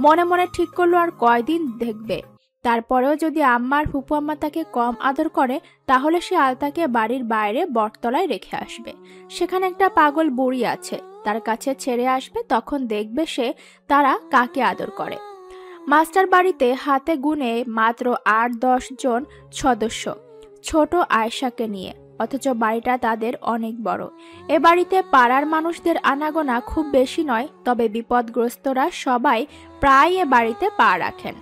মনে মনে ঠিক করলো আর কয়দিন দেখবে। তারপরেও যদি আম্মা আর ফুপু আম্মা তাকে কম আদর করে তাহলে সে আলতাকে বাড়ির বাইরে বটতলায় রেখে আসবে। সেখানে একটা পাগল বুড়ি আছে, তার কাছে ছেড়ে আসবে, তখন দেখবে সে তারা কাকে আদর করে। মাস্টার বাড়িতে হাতে গুনে মাত্র 8-10 জন সদস্য, ছোট আয়েশাকে নিয়ে। অথচ বাড়িটা তাদের অনেক বড়। এ বাড়িতে পাড়ার মানুষদের আনাগোনা খুব বেশি নয়, তবে বিপদগ্রস্তরা সবাই প্রায় এ বাড়িতে পা রাখেন।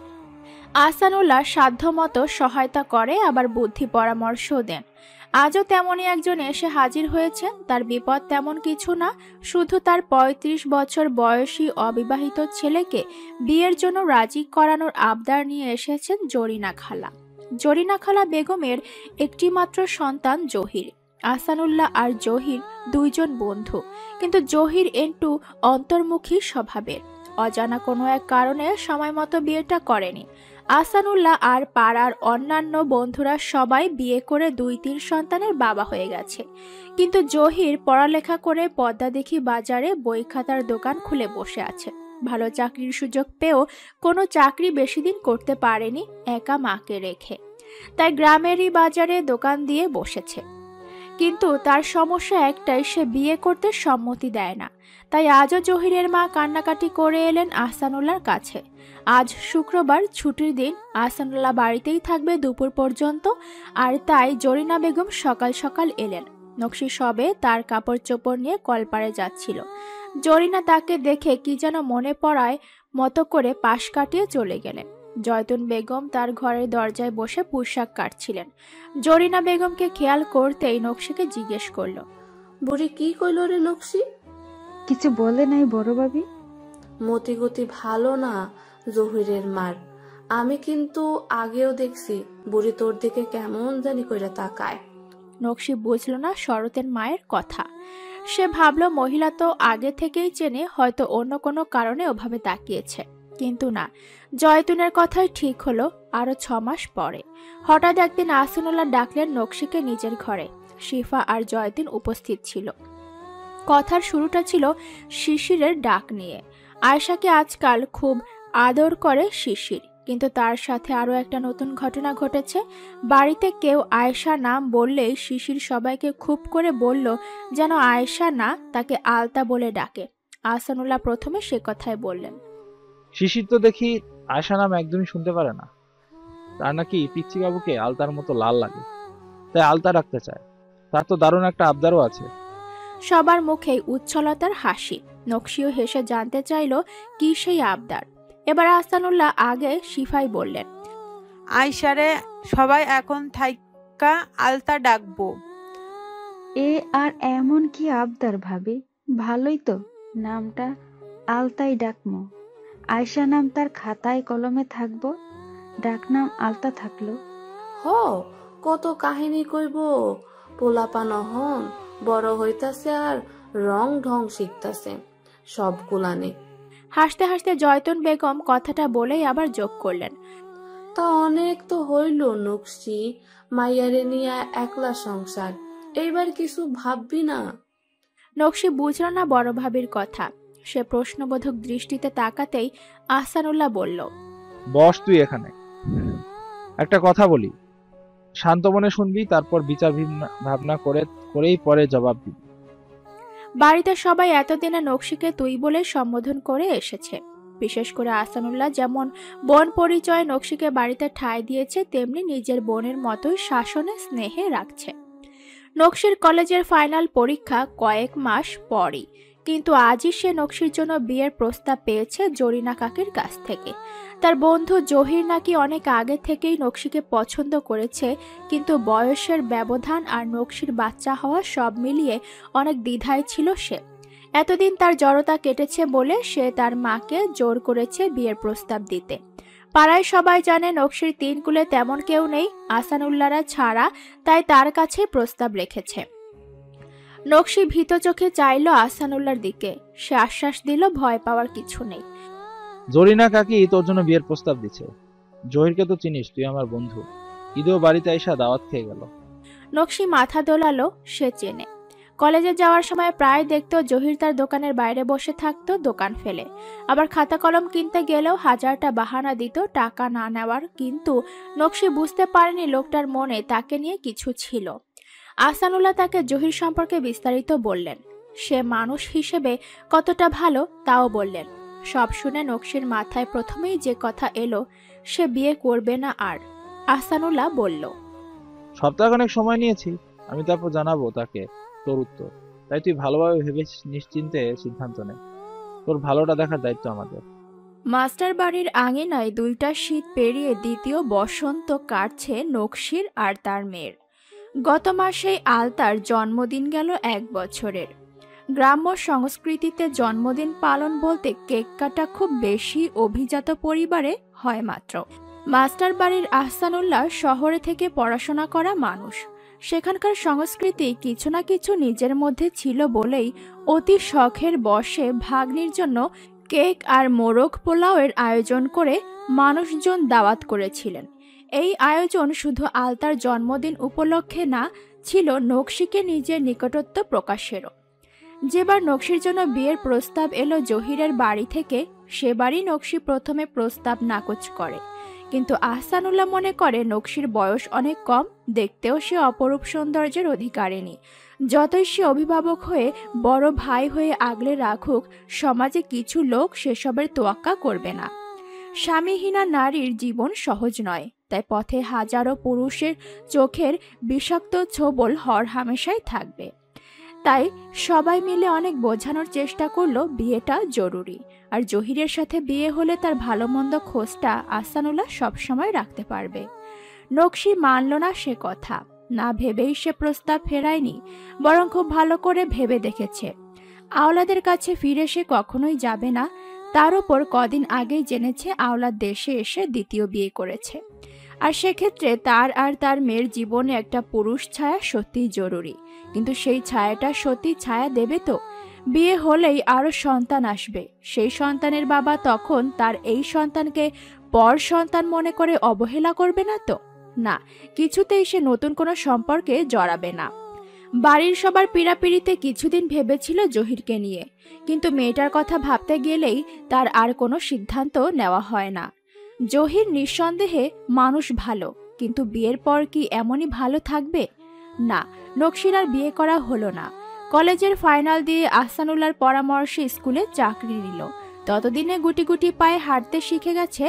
আহসানুল্লাহ সাধ্যমতো সহায়তা করে, আবার বুদ্ধি পরামর্শও দেন। আজও তেমনই একজন এসে হাজির হয়েছেন। তার বিপদ তেমন কিছু না, শুধু তার 35 বছর বয়সী অবিবাহিত ছেলেকে বিয়ের জন্য রাজি করানোর আবদার নিয়ে এসেছেন জরিনা খালা। জরিনা খালা বেগমের একটি মাত্র সন্তান জহির। আহসানুল্লাহ আর জহির 2 জন বন্ধু, কিন্তু জহির একটু অন্তর্মুখী স্বভাবের। অজানা কোনো এক কারণে সময় মতো বিয়েটা করেনি। আহসানুল্লাহ আর পাড়ার অন্যান্য বন্ধুরা সবাই বিয়ে করে 2-3 সন্তানের বাবা হয়ে গেছে। কিন্তু জহির পড়ালেখা করে পদ্মাদিঘি বাজারে বই খাতার দোকান খুলে বসে আছে। ভালো চাকরির সুযোগ পেয়েও কোনো চাকরি বেশি দিন করতে পারেনি একা মাকে রেখে, তাই গ্রামেরই বাজারে দোকান দিয়ে বসেছে। কিন্তু তার সমস্যা একটাই, সে বিয়ে করতে সম্মতি দেয় না। তাই আজও জহিরের মা কান্নাকাটি করে এলেন আহসানুল্লাহর কাছে। আজ শুক্রবার, ছুটির দিন, আহসানুল্লাহ বাড়িতেই থাকবে দুপুর পর্যন্ত, আর তাই জরিনা বেগম সকাল সকাল এলেন। নকশি সবে তার কাপড় চোপড় নিয়ে কলপাড়ে যাচ্ছিল। জরিনা তাকে দেখে কি যেন মনে পড়ায় মতো করে পাশ কাটিয়ে চলে গেলেন। জয়তুন বেগম তার ঘরের দরজায় বসে পোশাক কাটছিলেন। জরিনা বেগমকে খেয়াল করতেই নকশিকে জিজ্ঞেস করলো,
বুড়ি কি কইল রে নকশি?
কিছু বলে নাই বড় ভাবি।
মতিগতি ভালো না জহিরের মার। আমি কিন্তু আগেও দেখছি বুড়ি তোর দিকে কেমন জানি কইরা তাকায়।
নকশি বুঝল না শরতের মায়ের কথা। সে ভাবল মহিলা তো আগে থেকেই চেনে, হয়তো অন্য কোনো কারণে ওভাবে তাকিয়েছে। কিন্তু না, জয়তুনের কথাই ঠিক হলো। আরো 6 মাস পরে হঠাৎ একদিন আহসানুল্লাহ ডাকলেন নকশিকে নিজের ঘরে। শিফা আর জয়তুন উপস্থিত ছিল। কথার শুরুটা ছিল শিশিরের ডাক নিয়ে। আয়েশাকে আজকাল খুব আদর করে শিশির, কিন্তু তার সাথে আরো একটা নতুন ঘটনা ঘটেছে। বাড়িতে কেউ আয়েশা নাম বললেই শিশির সবাইকে খুব করে বলল যেন আয়েশা না, তাকে আলতা বলে ডাকে। আহসানুল্লাহ প্রথমে সে কথাই বললেন।
শিশির তো দেখি আয়শা নাম একদমই শুনতে পারে না। তার নাকি পিচ্চি বাবুকে আলতার মতো লাল লাগে, তাই আলতা রাখতে চায়। তার তো দারুণ একটা আবদারও আছে।
সবার মুখেই উচ্ছলতার হাসি। নকশিও হেসে জানতে চাইল কি সেই আবদার। এবার আহসানুল্লাহ আগে শিফাই বললেন,
আয়শারে সবাই এখন থাইকা আলতা ডাকবো।
এ আর এমন কি আবদার ভাবি? ভালোই তো, নামটা আলতাই ডাকমো। আয়শা নাম তার খাতায় কলমে থাকবো, ডাকনাম আলতা থাকলো।
কত কাহিনী কইব। পোলাপান হন বড় হইতাছে আর রং ঢং শিখতাছে সবগুলানে।
হাসতে হাসতে জয়তুন বেগম কথাটা বলেই আবার যোগ করলেন,
তা অনেক তো হইল নকশি, মাইয়ারে নিয়ে একলা সংসার, এইবার কিছু ভাববি না?
নকশি বুঝল না বড় ভাবির কথা। সে প্রশ্নবোধক দৃষ্টিতে তাকাতেই আহসানুল্লাহ বলল,
বস তুই এখানে। একটা কথা বলি, শান্ত মনে শুনবি, তারপর বিচার ভাবনা করেই পরে জবাব দিবি।
বাড়িতে সবাই এতদিনে নকশিকে তুই বলে সম্বোধন করে এসেছে। বিশেষ করে আহসানুল্লাহ যেমন বোন পরিচয়ে নকশিকে বাড়িতে ঠাঁই দিয়েছে, তেমনি নিজের বোনের মতোই শাসনে স্নেহে রাখছে। নকশির কলেজের ফাইনাল পরীক্ষা কয়েক মাস পরই, কিন্তু আজই সে নকশির জন্য বিয়ের প্রস্তাব পেয়েছে জরিনা কাকির কাছ থেকে। তার বন্ধু জহির নাকি অনেক আগে থেকেই নকশিকে পছন্দ করেছে, কিন্তু বয়সের ব্যবধান আর নকশির বাচ্চা হওয়া সব মিলিয়ে অনেক দ্বিধায় ছিল সে। এতদিন তার জড়তা কেটেছে বলে সে তার মাকে জোর করেছে বিয়ের প্রস্তাব দিতে। পাড়ায় সবাই জানে নকশির 3 কুলে তেমন কেউ নেই আহসানুল্লাহরা ছাড়া, তাই তার কাছে প্রস্তাব রেখেছে। নকশি ভীত চোখে চাইল আহসানুল্লাহর দিকে। সে আশ্বাস দিল ভয় পাওয়ার কিছু নেই।
জরিনা কাকি তোর জন্য বিয়ের প্রস্তাব দিচ্ছে। জহিরকে তো চিনিস, তুই আমার বন্ধু। ঈদেও বাড়িতে আইসা দাওয়াত খেয়ে গেল।
নকশি মাথা দোলালো, সে চেনে। কলেজে যাওয়ার সময় প্রায় দেখতো জহির তার দোকানের বাইরে বসে থাকতো দোকান ফেলে। আবার খাতা কলম কিনতে গেলেও হাজারটা বাহানা দিত টাকা না নেওয়ার, কিন্তু নকশি বুঝতে পারেনি লোকটার মনে তাকে নিয়ে কিছু ছিল। আহসানুল্লাহ তাকে জহির সম্পর্কে বিস্তারিত বললেন। সে মানুষ হিসেবে কতটা ভালো তাও বললেন। সব শুনে নকশির মাথায় প্রথমেই যে কথা এলো, সে বিয়ে করবে না আর। আহসানুল্লাহ বলল,
সপ্তাহখানেক সময় নিয়েছি, আমি তারপর জানাবো তাকে তোর উত্তর। তাই তুই ভালোভাবে ভেবে নিশ্চিন্তে সিদ্ধান্ত নে। তোর ভালোটা দেখার দায়িত্ব আমাদের।
মাস্টার বাড়ির আঙিনায় 2টা শীত পেরিয়ে দ্বিতীয় বসন্ত কাটছে নকশির আর তার মেয়ের। গত মাসেই আলতার জন্মদিন গেল 1 বছরের। গ্রাম্য সংস্কৃতিতে জন্মদিন পালন বলতে কেক কাটা খুব বেশি অভিজাত পরিবারে হয় মাত্র। মাস্টার বাড়ির আহসানুল্লাহ শহরে থেকে পড়াশোনা করা মানুষ। সেখানকার সংস্কৃতি কিছু না কিছু নিজের মধ্যে ছিল বলেই অতি শখের বশে ভাগ্নির জন্য কেক আর মোরগ পোলাওয়ের আয়োজন করে মানুষজন দাওয়াত করেছিলেন। এই আয়োজন শুধু আলতার জন্মদিন উপলক্ষে না, ছিল নকশিকে নিজের নিকটত্ব প্রকাশেরও। যেবার নকশির জন্য বিয়ের প্রস্তাব এলো জহিরের বাড়ি থেকে, সেবারই নকশি প্রথমে প্রস্তাব নাকচ করে। কিন্তু আহসানুল্লাহ মনে করে নকশির বয়স অনেক কম, দেখতেও সে অপরূপ সৌন্দর্যের অধিকারিণী। যতই সে অভিভাবক হয়ে বড় ভাই হয়ে আগলে রাখুক, সমাজে কিছু লোক সেসবের তোয়াক্কা করবে না। স্বামীহীনা নারীর জীবন সহজ নয়, তাই পথে হাজারো পুরুষের চোখের বিষাক্ত ছোবল হরহামেশাই থাকবে। তাই সবাই মিলে অনেক বোঝানোর চেষ্টা করলো বিয়েটা জরুরি, আর জহিরের সাথে বিয়ে হলে তার ভালো মন্দ খোঁজটা আহসানুল্লাহ সবসময় রাখতে পারবে। নকশি মানল না সে কথা, না ভেবেই সে প্রস্তাব ফেরায়নি, বরং খুব ভালো করে ভেবে দেখেছে আওলাদের কাছে ফিরে সে কখনোই যাবে না। তার উপর কদিন আগেই জেনেছে আওলাদ দেশে এসে দ্বিতীয় বিয়ে করেছে, আর সেক্ষেত্রে তার আর তার মেয়ের জীবনে একটা পুরুষ ছায়া সত্যিই জরুরি। কিন্তু সেই ছায়াটা সত্যি ছায়া দেবে তো? বিয়ে হলেই আরো সন্তান আসবে, সেই সন্তানের বাবা তখন তার এই সন্তানকে পর সন্তান মনে করে অবহেলা করবে না তো? না, কিছুতেই সে নতুন কোনো সম্পর্কে জড়াবে না। বাড়ির সবার পীড়াপিড়িতে কিছুদিন ভেবেছিল জহিরকে নিয়ে, কিন্তু মেয়েটার কথা ভাবতে গেলেই তার আর কোনো সিদ্ধান্ত নেওয়া হয় না। জহির নিঃসন্দেহে মানুষ ভালো, কিন্তু বিয়ের পর কি এমনই ভালো থাকবে? না, নকশির আর বিয়ে করা হলো না। কলেজের ফাইনাল দিয়ে আহসানুল্লাহর পরামর্শে স্কুলে চাকরি নিল। ততদিনে গুটি গুটি পায়ে হাঁটতে শিখে গেছে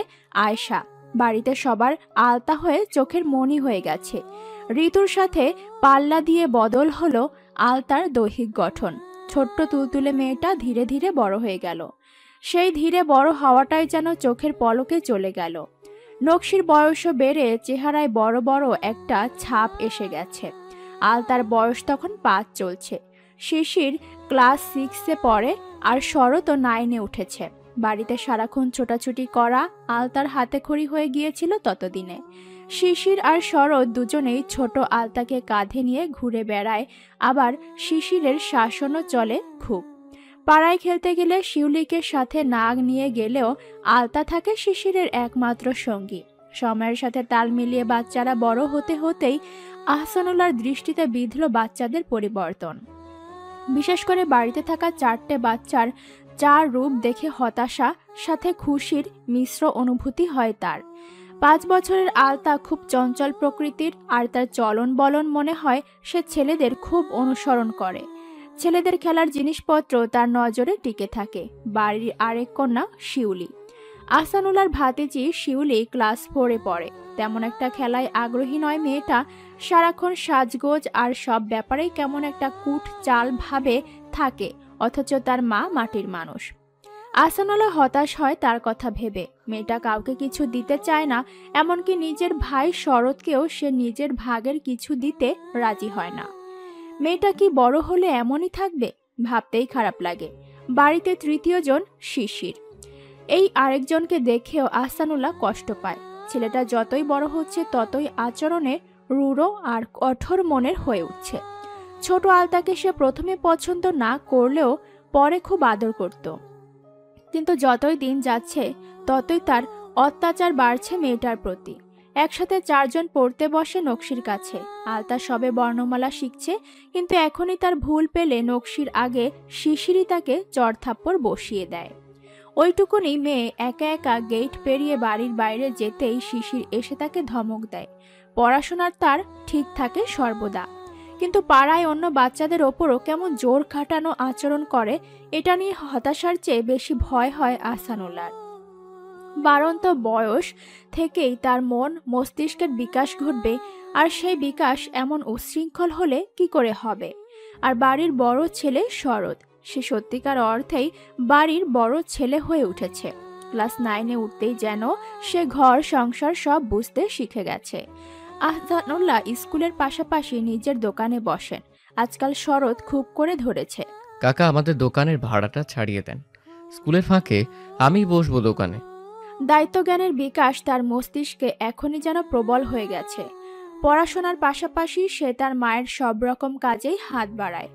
আয়শা। বাড়িতে সবার আলতা হয়ে চোখের মণি হয়ে গেছে। ঋতুর সাথে পাল্লা দিয়ে বদল হলো আলতার দৈহিক গঠন। ছোট্ট তুলতুলে মেয়েটা ধীরে ধীরে বড় হয়ে গেল। সেই ধীরে বড় হওয়াটাই যেন চোখের পলকে চলে গেল। নকশির বয়সও বেড়ে চেহারায় বড় বড় একটা ছাপ এসে গেছে। আলতার বয়স তখন 5 চলছে। শিশির ক্লাস 6-এ পড়ে, আর শরৎও 9-এ উঠেছে। বাড়িতে সারাক্ষণ ছোটাছুটি করা আলতার হাতেখড়ি হয়ে গিয়েছিল ততদিনে। শিশির আর শরৎ দুজনেই ছোট আলতাকে কাঁধে নিয়ে ঘুরে বেড়ায়, আবার শিশিরের শাসনও চলে খুব। পাড়ায় খেলতে গেলে শিউলিকে সাথে নাগ নিয়ে গেলেও আলতা থাকে শিশিরের একমাত্র সঙ্গী। সময়ের সাথে তাল মিলিয়ে বাচ্চারা বড় হতে হতেই আহসানুল্লাহর দৃষ্টিতে বিঁধল বাচ্চাদের পরিবর্তন। বিশেষ করে বাড়িতে থাকা 4টে বাচ্চার 4 রূপ দেখে হতাশা সাথে খুশির মিশ্র অনুভূতি হয় তার। 5 বছরের আলতা খুব চঞ্চল প্রকৃতির, আর তার চলন বলন মনে হয় সে ছেলেদের খুব অনুসরণ করে। ছেলেদের খেলার জিনিসপত্র তার নজরে টিকে থাকে। বাড়ির আরেক কন্যা শিউলি। আহসানুল্লাহর ভাতিজি শিউলি ক্লাস 4-এ পড়ে। তেমন একটা খেলায় আগ্রহী নয় মেয়েটা। সারাক্ষণ সাজগোজ আর সব ব্যাপারেই কেমন একটা কুট চাল ভাবে থাকে, অথচ তার মা মাটির মানুষ। আহসানুল্লাহ হতাশ হয় তার কথা ভেবে। মেয়েটা কাউকে কিছু দিতে চায় না, এমনকি নিজের ভাই শরৎকেও সে নিজের ভাগের কিছু দিতে রাজি হয় না। মেয়েটা কি বড় হলে এমনই থাকবে? ভাবতেই খারাপ লাগে। বাড়িতে 3য় জন শিশির। এই আরেকজনকে দেখেও আহসানুল্লাহ কষ্ট পায়। ছেলেটা যতই বড় হচ্ছে ততই আচরণে রূঢ় আর কঠোর মনের হয়ে উঠছে। ছোট আলতাকে সে প্রথমে পছন্দ না করলেও পরে খুব আদর করত, কিন্তু যতই দিন যাচ্ছে ততই তার অত্যাচার বাড়ছে মেয়েটার প্রতি। একসাথে 4 জন পড়তে বসে নকশির কাছে। আলতা সবে বর্ণমালা শিখছে, কিন্তু এখনই তার ভুল পেলে নকশির আগে শিশিরই তাকে চড়থাপ্পড় বসিয়ে দেয়। ওইটুকুনি মেয়ে একা একা গেট পেরিয়ে বাড়ির বাইরে যেতেই শিশির এসে তাকে ধমক দেয়। পড়াশোনার তার ঠিক থাকে সর্বদা, কিন্তু পাড়ায় অন্য বাচ্চাদের ওপরও কেমন জোর খাটানো আচরণ করে, এটা নিয়ে হতাশার চেয়ে বেশি ভয় হয় আহসানুল্লাহর। বাড়ন্ত বয়স থেকেই তার মন মস্তিষ্কের বিকাশ ঘটবে, আর সেই বিকাশ এমন উচ্ছৃঙ্খল হলে কি করে হবে? আর বাড়ির বড় ছেলে শরৎ, সে সত্যিকার অর্থেই বাড়ির বড় ছেলে হয়ে উঠেছে। ক্লাস 9-এ উঠতেই যেন সে ঘর সংসার সব বুঝতে শিখে গেছে। আহসানুল্লাহ স্কুলের পাশাপাশি নিজের দোকানে বসেন। আজকাল শরৎ খুব করে ধরেছে,
কাকা আমাদের দোকানের ভাড়াটা ছাড়িয়ে দেন, স্কুলের ফাঁকে আমি বসবো দোকানে।
দায়িত্বজ্ঞানের বিকাশ তার মস্তিষ্কে এখনই যেন প্রবল হয়ে গেছে। পড়াশোনার পাশাপাশি সে তার মায়ের সব রকম কাজেই হাত বাড়ায়।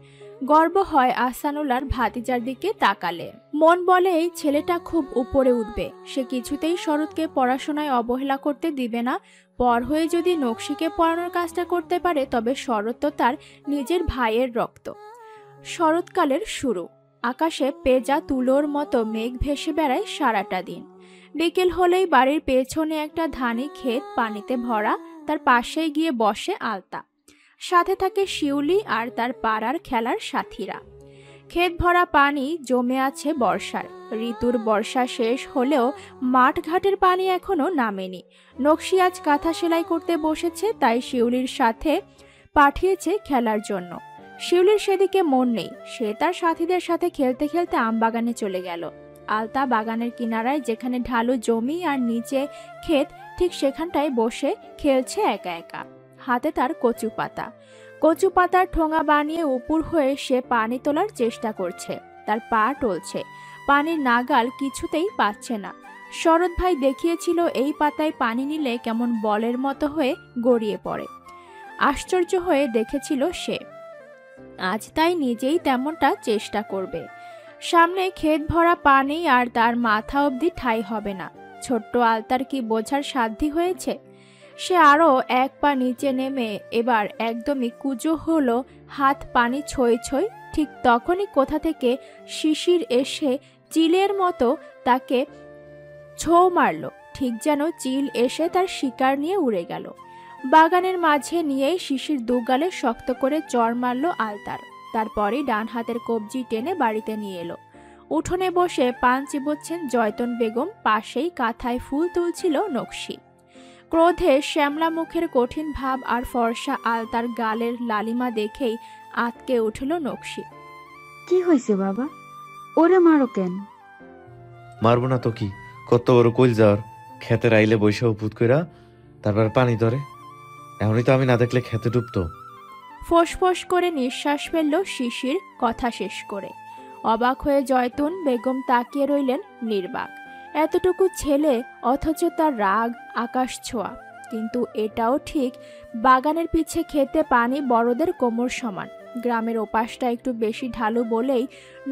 গর্ব হয় আহসানুল্লাহর ভাতিজার দিকে তাকালে। মন বলে এই ছেলেটা খুব উপরে উঠবে। সে কিছুতেই শরৎকে পড়াশোনায় অবহেলা করতে দিবে না। পর হয়ে যদি নকশিকে পড়ানোর কাজটা করতে পারে, তবে শরৎ তো তার নিজের ভাইয়ের রক্ত। শরৎকালের শুরু। আকাশে পেঁজা তুলোর মতো মেঘ ভেসে বেড়ায় সারাটা দিন। বিকেল হলেই বাড়ির পেছনে একটা ধানি ক্ষেত পানিতে ভরা, তার পাশেই গিয়ে বসে আলতা। সাথে থাকে শিউলি আর তার পাড়ার খেলার সাথীরা। ক্ষেত ভরা পানি জমে আছে বর্ষার। ঋতুর বর্ষা শেষ হলেও মাঠঘাটের পানি এখনো নামেনি। নকশি আজ কাঁথা সেলাই করতে বসেছে, তাই শিউলির সাথে পাঠিয়েছে খেলার জন্য। শিউলির সেদিকে মন নেই, সে তার সাথীদের সাথে খেলতে খেলতে আম বাগানে চলে গেল। আলতা বাগানের কিনারায়, যেখানে ঢালু জমি আর নিচে ক্ষেত, ঠিক সেখানটায় বসে খেলছে একা একা। হাতে তার কচু পাতা। কচু পাতার ঠোঙা বানিয়ে উপুর হয়ে সে পানি তোলার চেষ্টা করছে। তার পা টলছে, পানির নাগাল কিছুতেই পাচ্ছে না। শরৎ ভাই দেখিয়েছিল এই পাতায় পানি নিলে কেমন বলের মতো হয়ে গড়িয়ে পড়ে। আশ্চর্য হয়ে দেখেছিল সে। আজ তাই নিজেই তেমনটা চেষ্টা করবে। সামনে ক্ষেত ভরা পানি আর তার মাথা অবধি ঠাঁই হবে না। ছোট্ট আলতার কি বোঝার সাধ্যি হয়েছে? সে আরো এক পা নিচে নেমে এবার একদমই কুজো হলো, হাত পানি ছই ছই। ঠিক তখনই কোথা থেকে শিশির এসে চিলের মতো তাকে ছোঁ মারল, ঠিক যেন চিল এসে তার শিকার নিয়ে উড়ে গেল। বাগানের মাঝে নিয়েই শিশির দুগালে শক্ত করে চড় মারল আলতার। তারপরে ডান হাতের কবজি টেনে বাড়িতে নিয়ে এলো। উঠোনে বসে পান চিবোচ্ছেন জয়তন বেগম, পাশেই কাঁথায় ফুল তুলছিল নকশি। ক্রোধে শ্যামলা মুখের কঠিন ভাব আর ফর্সা আলতার গালের লালিমা দেখেই আতকে উঠল নকশি।
কি হয়েছে বাবা, ওরে মারো কেন?
মারবো না তো কি, কত বড় কইল যাওয়ার, খেতে আইলে বৈশা উপুত কইরা তারপর পানি ধরে। এমনই তো আমি না দেখলে খেতে ডুবতো।
ফোঁস করে নিঃশ্বাস ফেলল শিশির কথা শেষ করে। অবাক হয়ে জয়তুন বেগম তাকিয়ে রইলেন নির্বাক। এতটুকু ছেলে, অথচ তার রাগ আকাশ ছোঁয়া। কিন্তু এটাও ঠিক, বাগানের পিছে খেতে পানি বড়দের কোমর সমান। গ্রামের ওপাশটা একটু বেশি ঢালু বলেই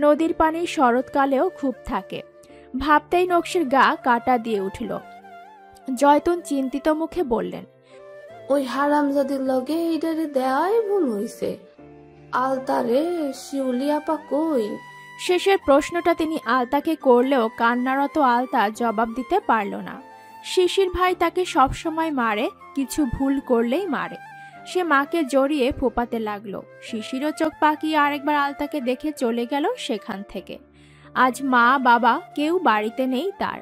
নদীর পানি শরৎকালেও খুব থাকে। ভাবতেই নকশির গা কাটা দিয়ে উঠল। জয়তুন চিন্তিত মুখে বললেন,
ওই হারামজাদির লগে এইটারে দেয়াই ভুল হইছে। আলতারে শিউলি আপা কই?
শেষের প্রশ্নটা তিনি আলতাকে করলেও কান্নারত আলতা জবাব দিতে পারল না। শিশির ভাই তাকে সবসময় মারে, কিছু ভুল করলেই মারে। সে মাকে জড়িয়ে ফোপাতে লাগলো। শিশিরও চোখ পাকিয়ে আরেকবার আলতাকে দেখে চলে গেল সেখান থেকে। আজ মা বাবা কেউ বাড়িতে নেই তার।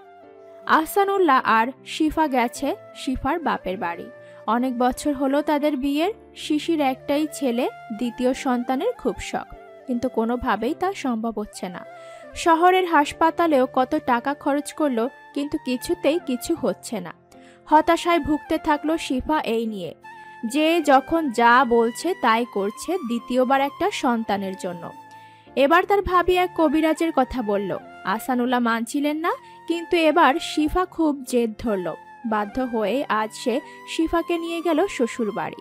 আহসানুল্লাহ আর শিফা গেছে শিফার বাপের বাড়ি। অনেক বছর হলো তাদের বিয়ের। শিশির একটাই ছেলে, দ্বিতীয় সন্তানের খুব শখ, কিন্তু কোনোভাবেই তা সম্ভব হচ্ছে না। শহরের হাসপাতালেও কত টাকা খরচ করলো, কিন্তু কিছুতেই কিছু হচ্ছে না। হতাশায় ভুগতে থাকলো শিফা এই নিয়ে। যে যখন যা বলছে তাই করছে, দ্বিতীয়বার একটা সন্তানের জন্য। এবার তার ভাবি এক কবিরাজের কথা বলল। আহসানুল্লাহ মানছিলেন না, কিন্তু এবার শিফা খুব জেদ ধরল। বাধ্য হয়ে আজ সে শিফাকে নিয়ে গেল শ্বশুর বাড়ি।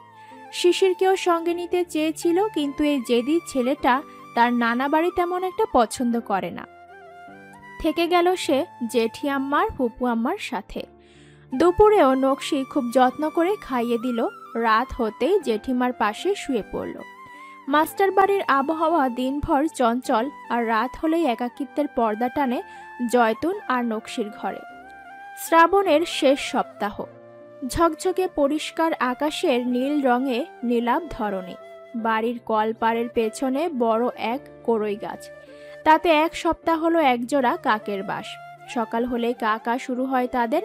শিশিরকেও সঙ্গে নিতে চেয়েছিল, কিন্তু এই জেদি ছেলেটা তার নানা বাড়ি তেমন একটা পছন্দ করে না। থেকে গেল সে জেঠি আম্মার ফুপু আম্মার সাথে। দুপুরেও নকশি খুব যত্ন করে খাইয়ে দিল। রাত হতেই জেঠিমার পাশে শুয়ে পড়ল। মাস্টার বাড়ির আবহাওয়া দিনভর চঞ্চল, আর রাত হলেই একাকিত্বের পর্দা টানে জয়তুন আর নকশির ঘরে। শ্রাবণের শেষ সপ্তাহ। ঝকঝকে পরিষ্কার আকাশের নীল রঙে নীলাভ ধরনী। বাড়ির কলপাড়ের পেছনে বড় এক কড়ই গাছ, তাতে এক সপ্তাহ হলো একজোড়া কাকের বাস। সকাল হলে কাকা শুরু হয় তাদের।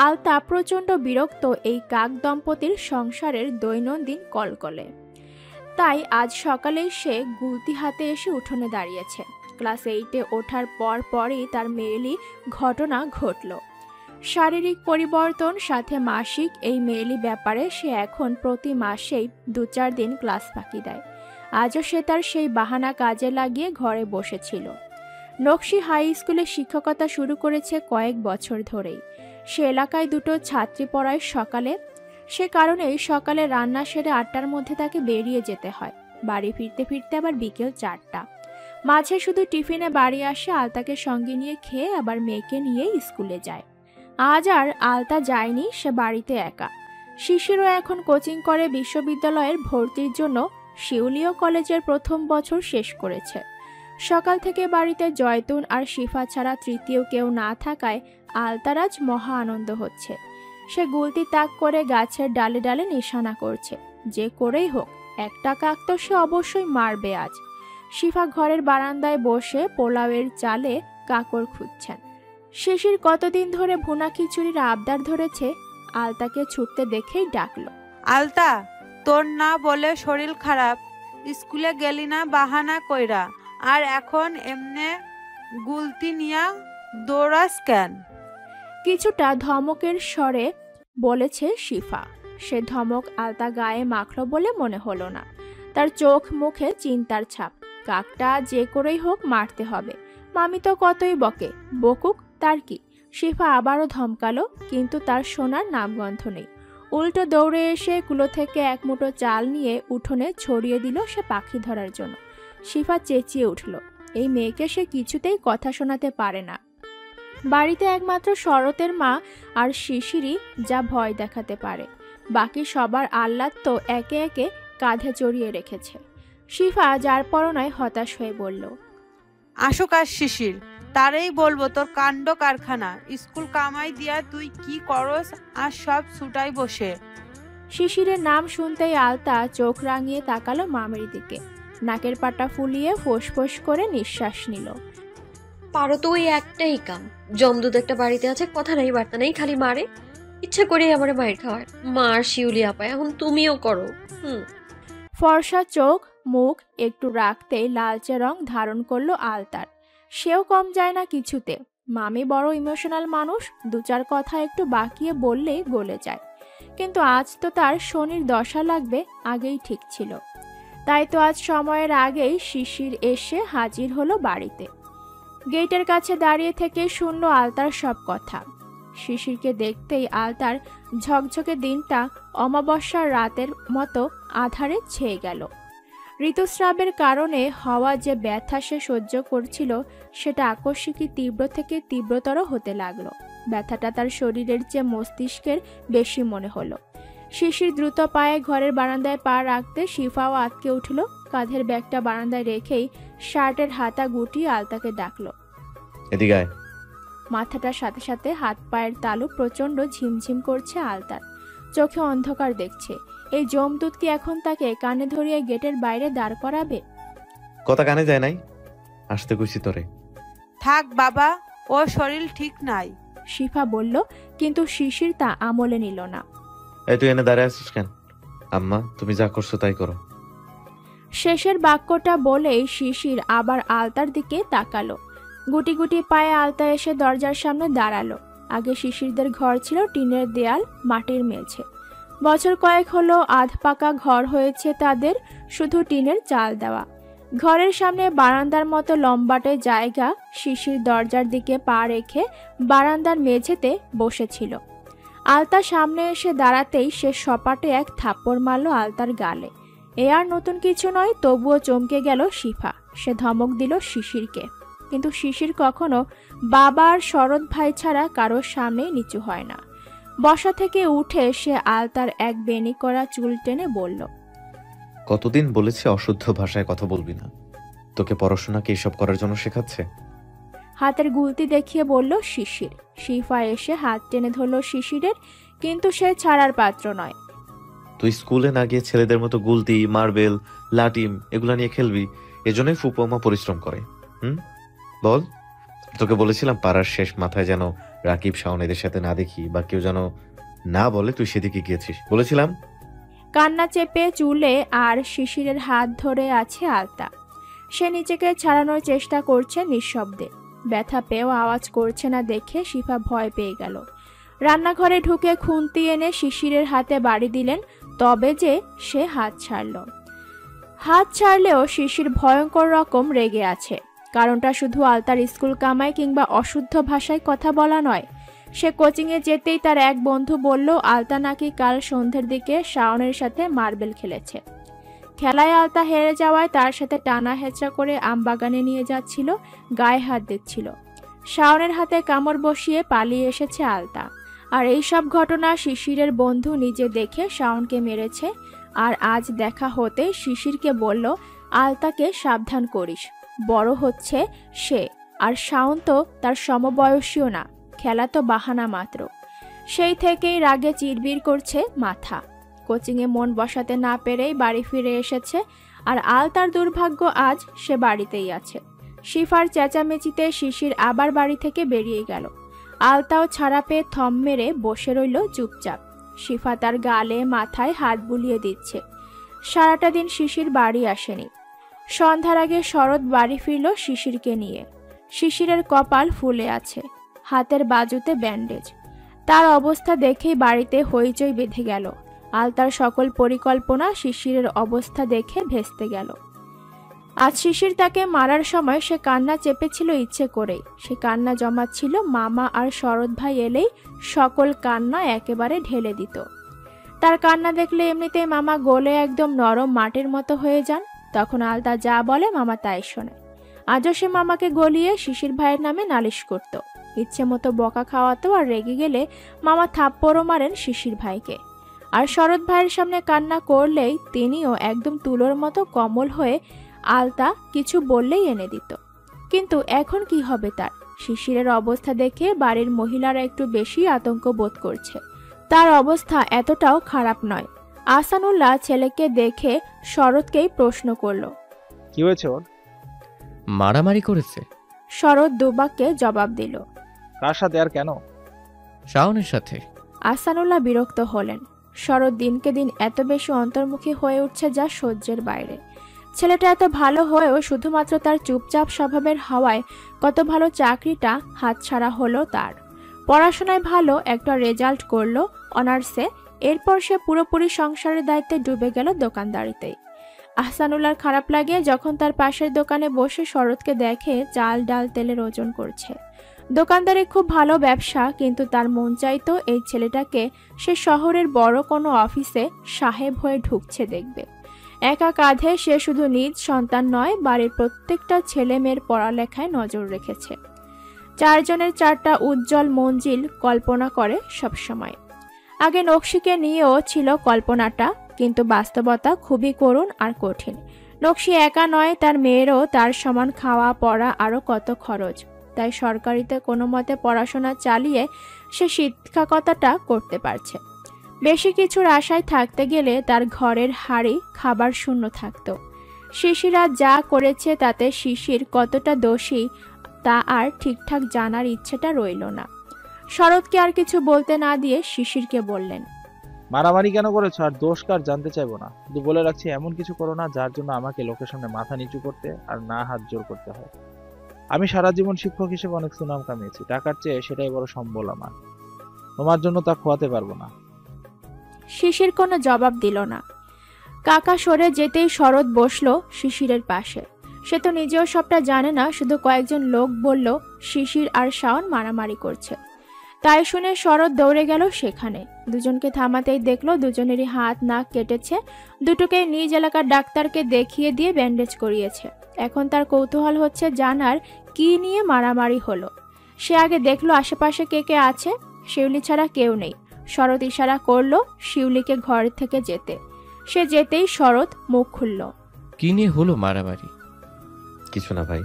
আলতা প্রচণ্ড বিরক্ত এই কাক দম্পতির সংসারের দৈনন্দিন কলকলে। তাই আজ সকালেই সে গুলতি হাতে এসে উঠোনে দাঁড়িয়েছে। ক্লাস 8-এ ওঠার পরই তার মেয়েলি ঘটনা ঘটল। শারীরিক পরিবর্তন সাথে মাসিক এই মেয়েলি ব্যাপারে সে এখন প্রতি মাসেই 2-4 দিন ক্লাস ফাঁকি দেয়। আজও সে তার সেই বাহানা কাজে লাগিয়ে ঘরে বসেছিল। নকশি হাই স্কুলে শিক্ষকতা শুরু করেছে কয়েক বছর ধরেই। সে এলাকায় 2টো ছাত্রী পড়ায় সকালে। সে কারণেই সকালে রান্না সেরে 8টার মধ্যে তাকে বেরিয়ে যেতে হয়। বাড়ি ফিরতে ফিরতে আবার বিকেল 4টা। মাঝে শুধু টিফিনে বাড়ি আসে, আলতাকে সঙ্গে নিয়ে খেয়ে আবার মেয়েকে নিয়ে স্কুলে যায়। আজ আর আলতা যায়নি, সে বাড়িতে একা। শিশিরও এখন কোচিং করে বিশ্ববিদ্যালয়ের ভর্তির জন্য। শিউলিও কলেজের প্রথম বছর শেষ করেছে। সকাল থেকে বাড়িতে জয়তুন আর শিফা ছাড়া তৃতীয় কেউ না থাকায় আলতার আজ মহা আনন্দ হচ্ছে। সে গুলতি তাক করে গাছের ডালে ডালে নিশানা করছে। যে করেই হোক একটা কাক তো সে অবশ্যই মারবে আজ। শিফা ঘরের বারান্দায় বসে পোলাওয়ের চালে কাকড় খুঁজছেন। শিশির কতদিন ধরে ভুনা খিচুড়ির আবদার ধরেছে, আলতাকে ছুটতে দেখেই ডাকলো।
আলতা, তোর না বলে শরীর খারাপ, স্কুলে গেলি না বাহানা কইরা, আর এখন এমনে গুলতি নিয়া দৌড়াস কেন?
কিছুটা ধমকের স্বরে বলেছে শিফা। সে ধমক আলতা গায়ে মাখলো বলে মনে হলো না। তার চোখ মুখে চিন্তার ছাপ। কাকটা যে করেই হোক মারতে হবে। মামি তো কতই বকে, বকুক, তার কি। শিফা আবারও ধমকালো, কিন্তু তার শোনার নামগন্ধ নেই। উল্টো দৌড়ে এসে কুলো থেকে এক মুঠো চাল নিয়ে উঠোনে ছড়িয়ে দিল সে পাখি ধরার জন্য। শিফা চেঁচিয়ে উঠল। এই মেয়েকে সে কিছুতেই কথা শোনাতে পারে না। বাড়িতে একমাত্র শরতের মা আর শিশিরই যা ভয় দেখাতে পারে। বাকি সবার আহ্লাদ তো একে একে কাঁধে জড়িয়ে রেখেছে। শিফা যার পরনায় হতাশ হয়ে বলল,
আসুক আর শিশির, তারেই বলবো তোর কাণ্ড কারখানা। স্কুল কামাই দিয়া তুই কি করস আর সব ছুটাই বসে।
শিশিরের নাম শুনতেই আলতা চোখ রাঙিয়ে তাকালো মামির দিকে। নাকের পাটা ফুলিয়ে ফোঁস করে নিঃশ্বাস নিল।
পারো তো ওই একটাই কাম, জমদুদ একটা বাড়িতে আছে, কথা নাই বার্তা নেই, খালি মারে। ইচ্ছা করে আমার মায়ের খাওয়ায়। মার শিউলি আপায়, এখন তুমিও করো।
ফর্সা চোখ মুখ একটু রাখতেই লালচে রং ধারণ করলো আলতার। সেও কম যায় না কিছুতে। মামি বড় ইমোশনাল মানুষ, দু চার কথা একটু বাকিয়ে বললেই গলে যায়। কিন্তু আজ তো তার শনির দশা লাগবে আগেই ঠিক ছিল। তাই তো আজ সময়ের আগেই শিশির এসে হাজির হলো বাড়িতে। গেটের কাছে দাঁড়িয়ে থেকে শুনলো আলতার সব কথা। শিশিরকে দেখতেই আলতার ঝকঝকে দিনটা অমাবস্যার রাতের মতো আধারে ছেয়ে গেল। ঋতুস্রাবের কারণে হওয়া যে ব্যথা সে সহ্য করছিল, সেটা আকস্মিকই তীব্র থেকে তীব্রতর হতে লাগলো। ব্যথাটা তার শরীরের চেয়ে মস্তিষ্কের বেশি মনে হলো। শিশির দ্রুত পায়ে ঘরের বারান্দায় পা রাখতে শিফাও আটকে উঠল। কাঁধের ব্যাগটা বারান্দায় রেখেই শার্টের হাতা গুটিয়ে আলতাকে ডাকলো,
এদিকে আয়।
মাথাটার সাথে সাথে হাত পায়ের তালু প্রচন্ড ঝিমঝিম করছে আলতার। চোখে অন্ধকার দেখছে। এই জমদূত কি এখন তাকে কানে ধরিয়ে গেটের বাইরে দাঁড় করাবে?
কথা কানে যায় নাই, আসতে কইছি তোরে।
থাক বাবা, ও শরীর ঠিক নাই,
শিফা বলল, কিন্তু শিশির তা আমলে নিল না।
এই তুই এনে দাঁড়ায় আছিস কেন? আম্মা, তুমি যা করছো তাই করো।
শেষের বাক্যটা বলেই শিশির আবার আলতার দিকে তাকালো। গুটি গুটি পায়ে আলতা এসে দরজার সামনে দাঁড়ালো। আগে শিশিরদের ঘর ছিল টিনের দেয়াল, মাটির মেঝে। বছর কয়েক হলো আধ পাকা ঘর হয়েছে তাদের, শুধু টিনের চাল দেওয়া। ঘরের সামনে বারান্দার মতো লম্বাটে জায়গা। শিশির দরজার দিকে পা রেখে বারান্দার মেঝেতে বসেছিল। আলতা সামনে এসে দাঁড়াতেই সে সপাটে এক থাপ্পড় মারল আলতার গালে। এ আর নতুন কিছু নয়, তবুও চমকে গেল শিফা। সে ধমক দিল শিশিরকে, কিন্তু শিশির কখনো বাবা আর শরৎ ভাই ছাড়া কারোর সামনেই নিচু হয় না। বসা থেকে উঠে সে আলতার এক বেনি করা চুল টেনে বলল,
কতদিন বলেছে অশুদ্ধ ভাষায় কথা বলবি না? তোকে পড়াশোনাকে এসব করার জন্য শেখাচ্ছে?
হাতের গুলতি দেখিয়ে বলল শিশির। শিফা এসে হাত টেনে ধরল শিশিরের, কিন্তু সে ছাড়ার পাত্র নয়।
তুই স্কুলে না গিয়ে ছেলেদের মতো গুলতি, মার্বেল, লাটিম এগুলা নিয়ে খেলবি, এজন্যই ফুপমা পরিশ্রম করে। বল, তোকে বলেছিলাম পাড়ার শেষ মাথায় যেন রাকিব শাওন এদের সাথে না দেখি বা কেউ যেন না বলে, তুই সেদিকে গিয়েছিস। বলেছিলাম।
কান্না চেপে চুলে আর শিশিরের হাত ধরে আছে আলতা। সে নিজেকে ছাড়ানোর চেষ্টা করছে নিঃশব্দে। ব্যথা পেয়েও আওয়াজ করছে না দেখে শিফা ভয় পেয়ে গেল। রান্নাঘরে ঢুকে খুন্তি এনে শিশিরের হাতে বাড়ি দিলেন, তবে যে সে হাত ছাড়ল। হাত ছাড়লেও শিশির ভয়ঙ্কর রকম রেগে আছে। কারণটা শুধু আলতার স্কুল কামাই কিংবা অশুদ্ধ ভাষায় কথা বলা নয়। সে কোচিংয়ে যেতেই তার এক বন্ধু বলল আলতা নাকি কাল সন্ধ্যের দিকে শাওনের সাথে মার্বেল খেলেছে। খেলায় আলতা হেরে যাওয়ায় তার সাথে টানা হেঁচড়া করে আমবাগানে নিয়ে যাচ্ছিল, গায়ে হাত দিচ্ছিল। শাওনের হাতে কামড় বসিয়ে পালিয়ে এসেছে আলতা। আর এইসব ঘটনা শিশিরের বন্ধু নিজে দেখে শাওনকে মেরেছে। আর আজ দেখা হতে শিশিরকে বলল আলতাকে সাবধান করিস, বড় হচ্ছে সে, আর শাওন তো তার সমবয়সীও না, খেলা তো বাহানা মাত্র। সেই থেকেই রাগে চিরবির করছে মাথা। কোচিংয়ে মন বসাতে না পেরেই বাড়ি ফিরে এসেছে, আর আলতার দুর্ভাগ্য আজ সে বাড়িতেই আছে। শিফার চেঁচামেচিতে শিশির আবার বাড়ি থেকে বেরিয়ে গেল। আলতাও ছাড়া পেয়ে থম মেরে বসে রইল চুপচাপ। শিফা তার গালে মাথায় হাত বুলিয়ে দিচ্ছে। সারাটা দিন শিশির বাড়ি আসেনি। সন্ধ্যার আগে শরৎ বাড়ি ফিরল শিশিরকে নিয়ে। শিশিরের কপাল ফুলে আছে, হাতের বাজুতে ব্যান্ডেজ। তার অবস্থা দেখেই বাড়িতে হইচই বেঁধে গেল। আলতার সকল পরিকল্পনা শিশিরের অবস্থা দেখে ভেস্তে গেল। আজ শিশির তাকে মারার সময় সে কান্না চেপেছিল ইচ্ছে করেই। সে কান্না জমাচ্ছিল, মামা আর শরৎ ভাই এলেই সকল কান্না একেবারে ঢেলে দিত। তার কান্না দেখলে এমনিতেই মামা গলে একদম নরম মাটির মতো হয়ে যান। তখন আলতা যা বলে মামা তাই শোনে। আজও সে মামাকে গলিয়ে শিশির ভাইয়ের নামে নালিশ করত, ইচ্ছে মতো বকা খাওয়াতো, আর রেগে গেলে মামা থাপ্পড়ও মারেন শিশির ভাইকে। আর শরৎ ভাইয়ের সামনে কান্না করলেই তিনিও একদম তুলোর মতো কোমল হয়ে আলতা কিছু বললেই এনে দিত। কিন্তু এখন কি হবে তার? শিশিরের অবস্থা দেখে বাড়ির মহিলারা একটু বেশি আতঙ্ক বোধ করছে। তার অবস্থা এতটাও খারাপ নয়। আহসানুল্লাহ ছেলেকে দেখে শরৎকেই প্রশ্ন করলো,
কি হয়েছে ওর?
মারামারি করেছে।
শরৎ দুবাককে জবাব দিল,
কার সাথে আর কেন?
শাওনের সাথে।
আহসানুল্লাহ বিরক্ত হলেন। শরৎ দিনকে দিন এত বেশি অন্তর্মুখী হয়ে উঠছে যা সহ্যের বাইরে। ছেলেটা এত ভালো হয়েও শুধুমাত্র তার চুপচাপ স্বভাবের হওয়ায় কত ভালো চাকরিটা হাতছাড়া হলো তার। পড়াশোনায় ভালো একটা রেজাল্ট করলো অনার্সে, এরপর সে পুরোপুরি সংসারের দায়িত্বে ডুবে গেল দোকানদারিতেই। আহসানুল্লাহর খারাপ লাগে যখন তার পাশের দোকানে বসে শরৎকে দেখে চাল ডাল তেলের ওজন করছে। দোকানদারি খুব ভালো ব্যবসা, কিন্তু তার মন চাইতো এই ছেলেটাকে সে শহরের বড় কোনো অফিসে সাহেব হয়ে ঢুকছে দেখবে। একা কাঁধে সে শুধু নিজ সন্তান নয়, বাড়ির প্রত্যেকটা ছেলে মেয়ের পড়ালেখায় নজর রেখেছে। 4 জনের 4টা উজ্জ্বল মঞ্জিল কল্পনা করে সবসময়। আগে নকশিকে নিয়েও ছিল কল্পনাটা, কিন্তু বাস্তবতা খুবই করুণ আর কঠিন। নকশি একা নয়, তার মেয়েরও তার সমান খাওয়া পড়া আরও কত খরচ। তাই সরকারিতে কোনো মতে পড়াশোনা চালিয়ে সে শিক্ষকতাটা করতে পারছে। বেশি কিছুর আশায় থাকতে গেলে তার ঘরের হাড়ি খাবার শূন্য থাকতো। শিশিরা যা করেছে তাতে শিশির কতটা দোষী তা আর ঠিকঠাক জানার ইচ্ছেটা রইল না। শরৎকে আর কিছু বলতে না দিয়ে শিশিরকে বললেন,
মারামারি কেন করেছো আর দোষ কার জানতে চাইবো না, শুধু বলে রাখছি এমন কিছু করো না যার জন্য আমাকে লোকের সামনে মাথা নিচু করতে আর না হাত জোর করতে হয়। আমি সারা জীবন শিক্ষক হিসেবে অনেক সুনাম কামিয়েছি, টাকার চেয়ে সেটাই বড় সম্বল আমার। তোমার জন্য তা খোয়াতে পারবো না।
শিশির কোনো জবাব দিল না। কাকা সরে যেতেই শরৎ বসলো শিশিরের পাশে। সে তো নিজেও সবটা জানে না, শুধু কয়েকজন লোক বলল শিশির আর শাওন মারামারি করছে। তাই শুনে শরৎ দৌড়ে গেল সেখানে। দুজনকে থামাতেই দেখলো দুজনেরই হাত নাক কেটেছে। দুটোকে নিজ এলাকার ডাক্তারকে দেখিয়ে দিয়ে ব্যান্ডেজ করিয়েছে। এখন তার কৌতূহল হচ্ছে জানার কি নিয়ে মারামারি হলো। সে আগে দেখলো আশেপাশে কে কে আছে। শিউলি ছাড়া কেউ নেই। শরৎ ইশারা করলো শিউলিকে ঘর থেকে যেতে। সে যেতেই শরৎ মুখ খুলল।
কি নিয়ে হলো মারামারি?
কিছু না ভাই।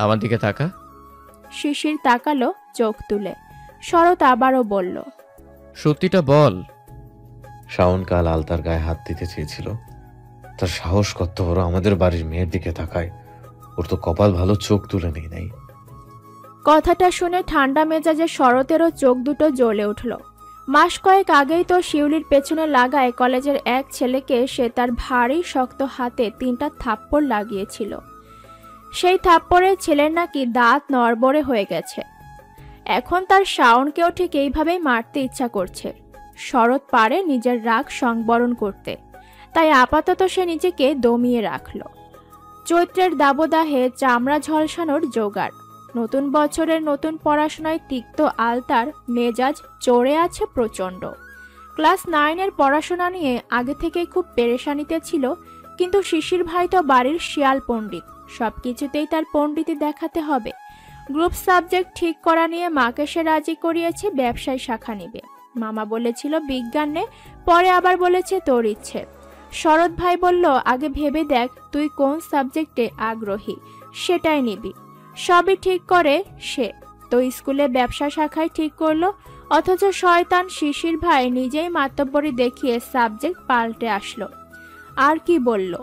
আমার দিকে তাকা।
শিশির তাকালো চোখ তুলে। শরৎ আবারও বলল,
সত্যিটা বল।
শাওন কাল আলতার গায়ে হাত দিতে চেয়েছিল। তার সাহস কত বড় আমাদের বাড়ির মেয়ের দিকে তাকায়। ওর তো কপাল ভালো, চোখ তুলে নেই নাই।
কথাটা শুনে ঠান্ডা মেজাজে শরতেরও চোখ দুটো জ্বলে উঠল। মাস কয়েক আগেই তো শিউলির পেছনে লাগায় কলেজের এক ছেলেকে সে তার ভারী শক্ত হাতে 3টা থাপ্পড় লাগিয়েছিল। সেই থাপ্পড়ে ছেলের নাকি দাঁত নড়বড়ে হয়ে গেছে। এখন তার শাওনকেও ঠিক এইভাবেই মারতে ইচ্ছা করছে। শরৎ পারে নিজের রাগ সংবরণ করতে, তাই আপাতত সে নিজেকে দমিয়ে রাখল। চৈত্রের দাবদাহে চামড়া ঝলসানোর জোগাড়। নতুন বছরের নতুন পড়াশোনায় তিক্ত আলতার মেজাজ চড়ে আছে প্রচণ্ড। ক্লাস 9-এর পড়াশোনা নিয়ে আগে থেকেই খুব পেরেশানিতে ছিল, কিন্তু শিশির ভাই তো বাড়ির শিয়াল পণ্ডিত, সবকিছুতেই তার পণ্ডিতি দেখাতে হবে। গ্রুপ সাবজেক্ট ঠিক করা নিয়ে মাকে সে রাজি করিয়েছে ব্যবসায় শাখা নিবে। মামা বলেছিল বিজ্ঞান নে, পরে আবার বলেছে তোর ইচ্ছে। শরৎ ভাই বলল, আগে ভেবে দেখ তুই কোন সাবজেক্টে আগ্রহী, সেটাই নিবি। সবই ঠিক করে সে তো স্কুলে ব্যবসা শাখায় ঠিক করলো, অথচ শয়তান শিশির ভাই নিজেই মাতব্বরি দেখিয়ে সাবজেক্ট পাল্টে আসলো। আর কি বলল,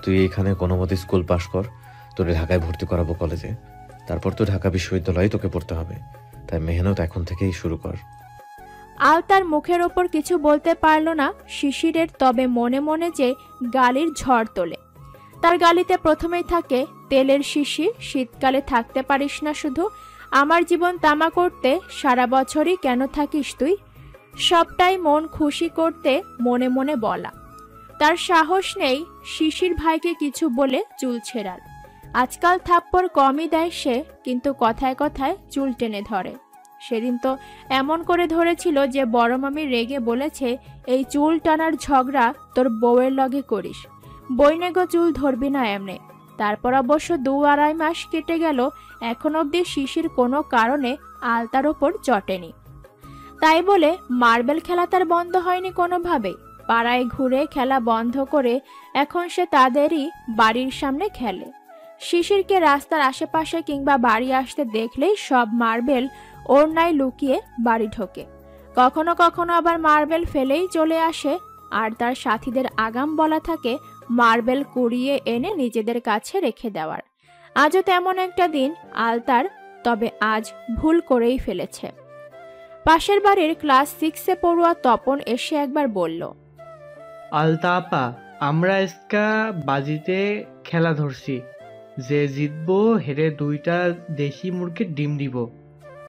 তুই এখানে কোনো মতে স্কুল পাশ কর, তোরে ঢাকায় ভর্তি করাবো কলেজে, তারপর তো ঢাকা বিশ্ববিদ্যালয়ে তোকে পড়তে হবে, তাই মেহনত এখন থেকেই শুরু কর।
আলতার মুখের ওপর কিছু বলতে পারল না শিশিরের, তবে মনে মনে যে গালির ঝড় তোলে। তার গালিতে প্রথমেই থাকে তেলের শিশি, শীতকালে থাকতে পারিস না শুধু, আমার জীবন তামা করতে সারা বছরই কেন থাকিস তুই, সবটাই মন খুশি করতে মনে মনে বলা। তার সাহস নেই শিশির ভাইকে কিছু বলে চুল ছেঁড়ার। আজকাল থাপ্পড় কমই দেয় সে, কিন্তু কথায় কথায় চুল টেনে ধরে। সেদিন তো এমন করে ধরেছিল যে বড় মামি রেগে বলেছে, এই চুল টানার ঝগড়া তোর বউয়ের লগে করিস, বইনেগো চুল ধরবি না এমনে। তারপর অবশ্য 2-2.5 মাস কেটে গেল, এখন অবধি শিশির কোনো কারণে আলতার ওপর চটেনি। তাই বলে মার্বেল খেলা তার বন্ধ হয়নি কোনোভাবেই। পাড়ায় ঘুরে খেলা বন্ধ করে এখন সে তাদেরই বাড়ির সামনে খেলে। শিশিরকে রাস্তার আশেপাশে কিংবা বাড়ি আসতে দেখলেই সব মার্বেল ওড়নায় লুকিয়ে বাড়ি ঢোকে। কখনো কখনো আবার মার্বেল ফেলেই চলে আসে, আর তার সাথীদের আগাম বলা থাকে মার্বেল কুড়িয়ে এনে নিজেদের কাছে রেখে দেওয়ার। আজও তেমন একটা দিন আলতার, তবে আজ ভুল করেই ফেলেছে। পাশের বাড়ির ক্লাস 6-এ পড়ুয়া তপন এসে একবার বলল,
আলতা আপা, আমরা আজকা বাজিতে খেলা ধরছি, যে জিতবো হেরে 2টা দেশি মুরগির ডিম দিব।